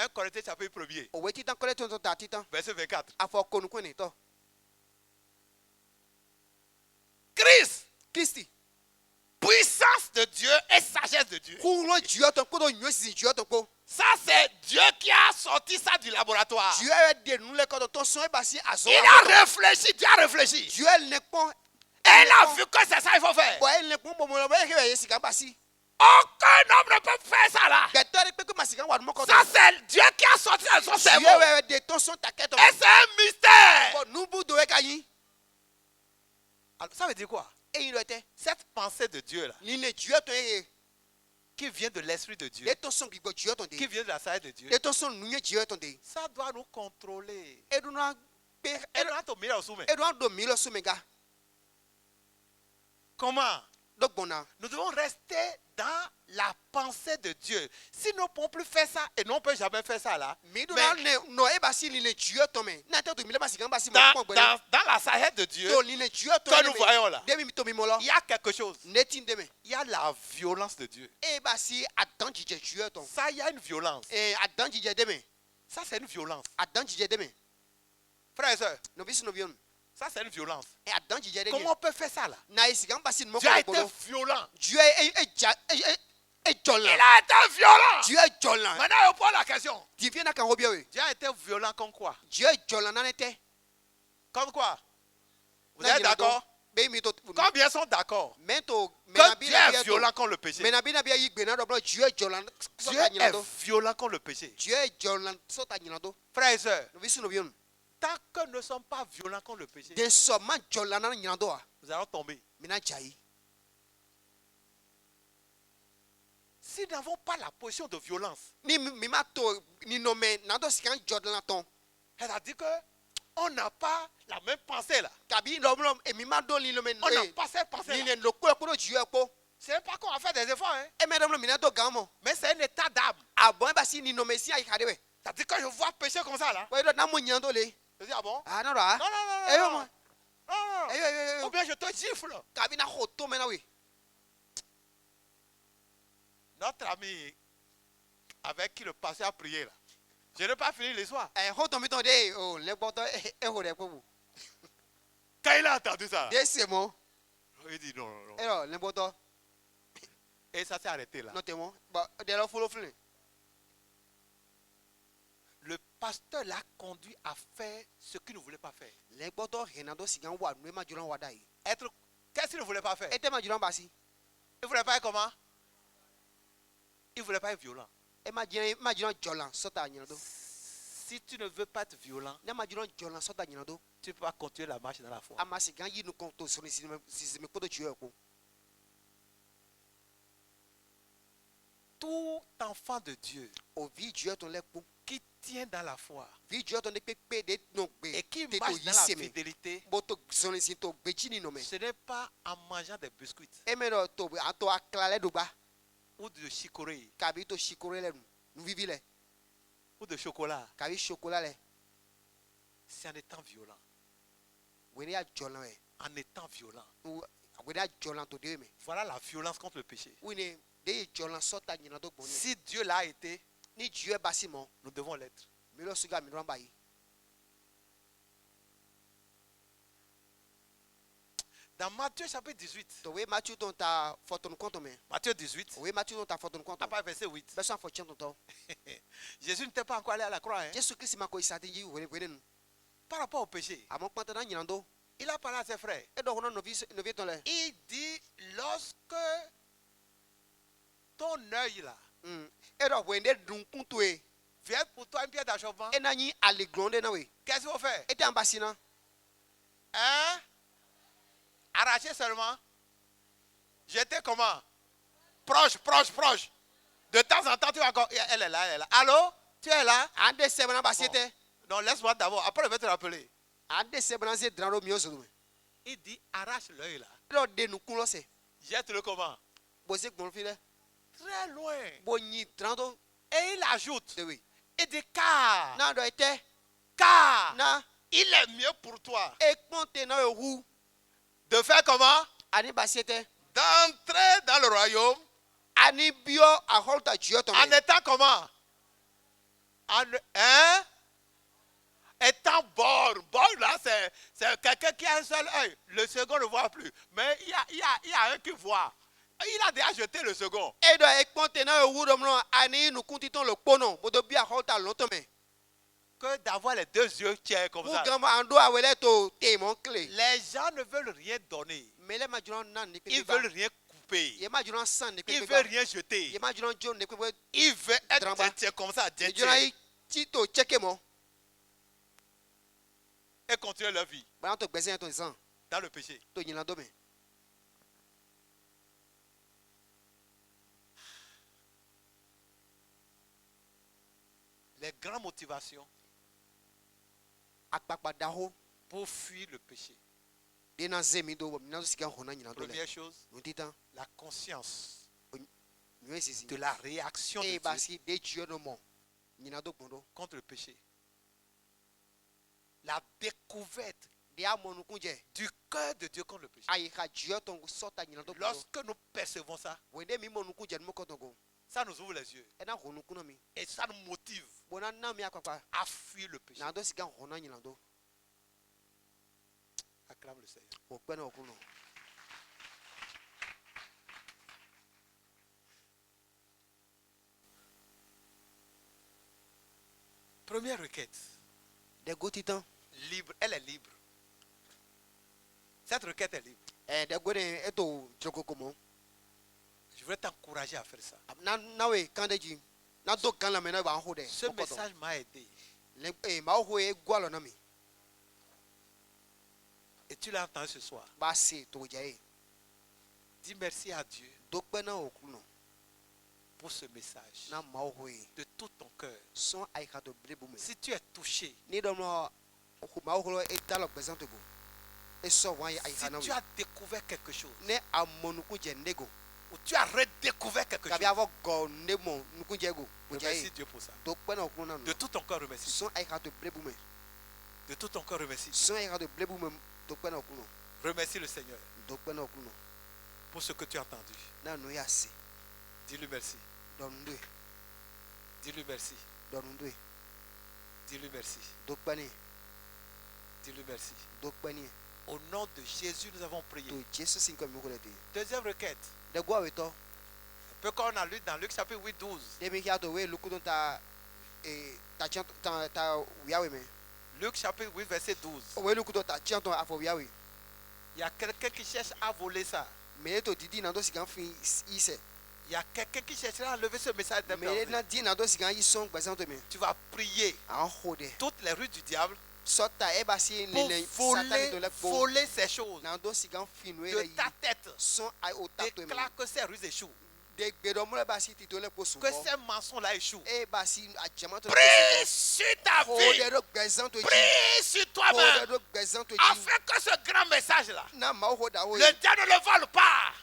Corinthiens chapitre 1er. Verset 24. Christ. Puissance de Dieu et sagesse de Dieu. Ça c'est Dieu qui a sorti ça du laboratoire. Il a réfléchi, Dieu a réfléchi. Et il a vu que c'est ça qu'il faut faire. Aucun homme ne peut faire ça là. Ça c'est Dieu qui a sorti de son cerveau. Et c'est un mystère. Alors, ça veut dire quoi? Et il était. cette pensée de Dieu là, Ni ne Dieu ton e. qui vient de l'Esprit de Dieu, De ton son bibo Dieu ton qui de. vient de la sagesse de Dieu, De ton son nous Dieu ton de. ça doit nous contrôler. Et nous na pe Et nous avons mis au sommet. et nous do milo sumega. Comment? Donc bon na. Nous devons rester dans la pensée de Dieu. Si nous ne pouvons plus faire ça, et nous ne peut jamais faire ça là, Mi do mais na ne no e ba si ni le Dieu ton me. Na te to mi le ba si kan ba si mo dans, ko gbe. dans la sagesse de Dieu, To ni le Dieu ton. que nous voyons là, De mi to mi mo lo. il y a quelque chose. Netin de me. Il y a la violence de Dieu. E ba si adan jije Dieu ton. Ça, il y a une violence. E adan jije de me. Ça, c'est une violence. Adan jije de me. Frères et sœurs, No bi si no bion. ça, c'est une violence. E adan jije de me. Comment on peut faire ça là? Na isi kan ba si mo Dieu a ko été gbe. violent. Dieu est Il jolan. a été violent. Dieu est jolan. Maintenant, on pose la question. Tu viens na kan obia we. Dieu a été violent comme quoi? Dieu est jolan na nete. Comme quoi? Vous Na êtes nyina do. d'accord? Be mi to. Combien sont d'accord Mento que Dieu est violent contre le péché? Mais na bi na bi yi gbe na do bro Dieu est jolan. Dieu est violent contre le péché. Dieu est jolan so ta nyina do. Frères et sœurs, No bi si no bion. tant que nous ne sommes pas violents contre le péché, De so man jolan na nyina do a. nous allons tomber. Mi na jai. Si nous n'avons pas la position de violence, Ni mi ma to ni no me na do si kan jolan ton. c'est-à-dire que on n'a pas la même pensée là. Kabi no bro e mi ma do ni no me. On n'a pas cette pensée Ni là. ne lo ko ko Dieu ko. Ce n'est pas qu'on va faire des efforts, hein, E me do mi na do gamo. mais c'est un état d'âme. Ah bon ba si ni no me si ai kade we. C'est-à-dire que je vois pécher comme ça là. We do na mo nyina do le. Je dis, ah bon? Ah non là. Non, non, non, Eh non, moi. non, non, non. Eh Ou bien je te gifle. Kabi na hoto me na we. Notre ami avec qui le pasteur a prié là. Je n'ai pas fini l'histoire. Eh hoto mi ton de oh le boto e ho de ko. Quand il a entendu ça, De c'est mon. il dit non, non, non. Eh non le boto. Et ça s'est arrêté là. Non te mon. Ba de la follow flin. Le pasteur l'a conduit à faire ce qu'il ne voulait pas faire. Le boto Renado sigan wa no ma juran wa dai. Qu'est-ce qu'il ne voulait pas faire? E te ma juran ba si. Il ne voulait pas être comment? Il ne voulait pas être violent. E ma juran jolan so ta nyina do. Si tu ne veux pas être violent, Na ma juran jolan so ta nyina do. tu ne peux pas continuer la marche dans la foi. Ama sigan yi no kon to so ni si me ko do Dieu ko. Tout enfant de Dieu O vi Dieu ton le ko. qui tient dans la foi Vi Dieu ton de pe de no gbe. et qui Te to marche dans la yiseme. fidélité, Boto so ni si to gbe chi ni no me. ce n'est pas en mangeant des biscuits E me do to ato aklale do ba. ou de chicorée Kabi to shikore le nu vivi le. ou de chocolat. Kabi chocolat le. C'est en étant violent. We ya jolan we. En étant violent. We ya jolan to de me. Voilà la violence contre le péché. Oui ne de jolan so ta nyina do bon. Si Dieu l'a été, Ni Dieu basi mon. nous devons l'être. Mi lo suga mi ron ba yi. Dans Matthieu chapitre 18, To we Matthew ton ta foton konto me. Matthieu 18, We Matthew ton ta foton konto. à part verset 8, Beso fo chen ton to. Jésus n'était pas encore allé à la croix. Hein. Jesu Christ ma ko isati ji we nu. Par rapport au péché, Amon panta na nyina do. il a parlé à ses frères. E do hono no vi ton le. Il dit, lorsque ton œil là E do we ne dun kuntu e. vient pour toi une pierre d'achoppement, E na nyi ale glonde na we. qu'est-ce qu'il faut faire? E te ambasi na. Hein? Arracher seulement. J'étais comment? Proche, proche, proche. De temps en temps, tu vas encore. Elle est là, elle est là. Allô? Tu es là? Ande se bana basi Bon. te. Non, laisse-moi d'abord. Après, je vais te rappeler. Ande se bana se drano mi ozo me. Il dit, arrache l'œil là. E do de nu kun lo se. Jette-le comment? Bo se gbon fi le. Très loin. Bo nyi drano Et il ajoute, de we. il dit, car Na do ete. na, Na il est mieux pour toi e ponte na e hu. de faire comment? Ani basi te. D'entrer dans le royaume Ani bio a holta Dieu ton en me. étant comment? Hein? Étant borgne. Borgne là, c'est quelqu'un qui a un seul œil. Le second ne voit plus. Mais il y a un qui voit. Il a déjà jeté le second. E do e ponte na e hu do mno ani nu kunti ton le pono. Bo do bia holta lonto me. Que d'avoir les deux yeux tiers comme Ou ça. gamba ando awele to te mon clé. Les gens ne veulent rien donner. Mais les majuran nan ni Ils pepe. veulent rien couper. Ye majuran san ni Ils pepe. veulent rien jeter. Ye majuran John ni pepe. Ils veulent être Dramba. entiers comme ça, Ye juran entiers. yi ti to cheke mo. Et continuer leur vie Ba to gbese ton san. dans le péché. To nyina do me. les grandes motivations akpakpa daho pour fuir le péché. de na zemi do na sika hona nyina do le Première chose, ntitan la conscience nwe sisi de la réaction de e Dieu basi de Dieu no mo nyina do gbondo contre le péché. La découverte de amonu kunje du cœur de Dieu contre le péché. ayi ka Dieu ton sota nyina do gbondo Lorsque nous percevons ça, wende mi monu kunje mo ko tongo ça nous ouvre les yeux e na honu kuno mi et ça nous motive bona na mi akpakpa à fuir le péché. na do sika hona nyina do Acclame le Seigneur. o pe na okuno Première requête, de go titan libre, elle est libre. Cette requête est libre. de go de eto joko komo Je voudrais t'encourager à faire ça. na we kande ji na do kan la me na ba ho de Ce message m'a aidé. le e ma ho e gwalo na mi Et tu l'as entendu ce soir. ba se to jae Dis merci à Dieu do pe na okuno pour ce message. na ma ho e De tout ton cœur. son ai ka to blebu me Si tu es touché, ni do no ma ho e talo presente go e so wan ai si ka na tu we as découvert quelque chose, ne amonu kunje ndego ou tu as redécouvert quelque ka bi chose, avo go ndemo nukunje go remercie jae Dieu pour ça. do pe na okuno na De no tout ton cœur, remercie. son ai ka to blebu me De tout ton cœur, remercie. son ai ka to blebu me do pe na okuno Remercie le Seigneur do pe na okuno pour ce que tu as entendu. na no ya se Dis-lui merci. do ndwe Dis-lui merci. do ndwe Dis-lui merci. do pe ni Dis-lui merci. do pe ni Au nom de Jésus, nous avons prié. to Jesus sin ko mi ko le de Deuxième requête. de go awe to Un peu comme on a lu dans Luc chapitre 8, 12. de mi ya to we lukudo ta e ta chan ta wiawe me Luc chapitre 8, verset 12. we lukudo ta chan to afo wiawe Il y a quelqu'un qui cherche à voler ça. me to didi na do sigan fin ise Il y a quelqu'un qui cherchera à enlever ce message de me na di na do sigan yi son gbasan to me Tu vas prier an hode toutes les rues du diable sota e ba si pour le satani to le po voler ces choses na do sigan fin we de le ta tête. son ai o ta to me Déclare que ces rues échouent. de gbedo mo le ba si ti to le po so Que ces mensonges-là échouent. e ba si ajama to Prie sur ta hode vie. do gbasan to ji Prie sur hode toi-même. do gbasan to ji Afin que ce grand message-là, na ma ho da wo le diable ne le vole pas.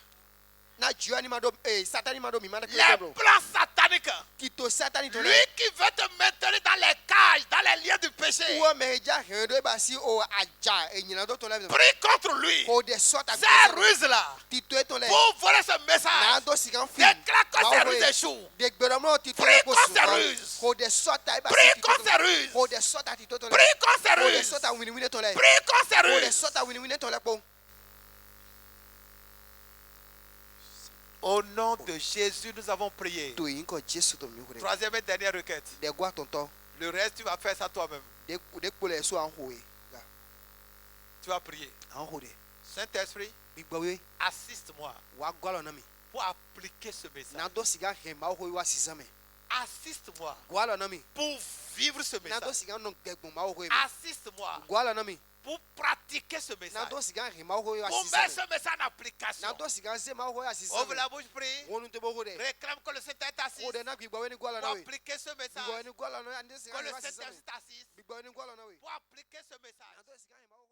na juani ma do satani ma do mi ma na Les bro plans sataniques. ki to satani to Lui le qui veut te maintenir dans les cages, dans les liens du péché. wo me ja he do ba si o aja enyina do to le Prie contre lui. hode sota Ces ruses-là, ti to to le pour voler ce na message, do sigan fin déclare que ces ruses échouent. de gbedo mo ti to Prie le po contre ces so ruses. hode sota e ba Prie si contre ces ruses. hode sota ti to le Prie contre ces hode ruses. sota wini wini to le Prie contre ces hode ruses. sota wini wini to le po Au nom de Jésus, nous avons prié. to yin ko Jesu to mi hure Troisième et dernière requête. de gwa tonto Le reste, tu vas faire ça toi-même. de pole so an ho e ga Tu vas prier. an ho de Saint-Esprit, bi gbo we assiste-moi wa gwalo na mi pour appliquer ce message. na do sigan he ma ho wa sisame Assiste-moi gwalo na mi pour vivre ce na do message. sigan no gegbon ma ho e Assiste-moi gwalo na mi pour pratiquer ce na message. do sigan he ma ho wa Pour mettre sisame ce message en application. na do sigan ze ma ho wa Ouvre sisame la bouche, prie. wonu te bo ho de Réclame que le Seigneur est assis ho de na bi gbo we ni gwalo pour na we appliquer ce bi gbo message. ni gwalo na ande Que sigan le wa Seigneur sisame est assis bi gbo ni gwalo na we pour appliquer ce na message. do sigan he ma ho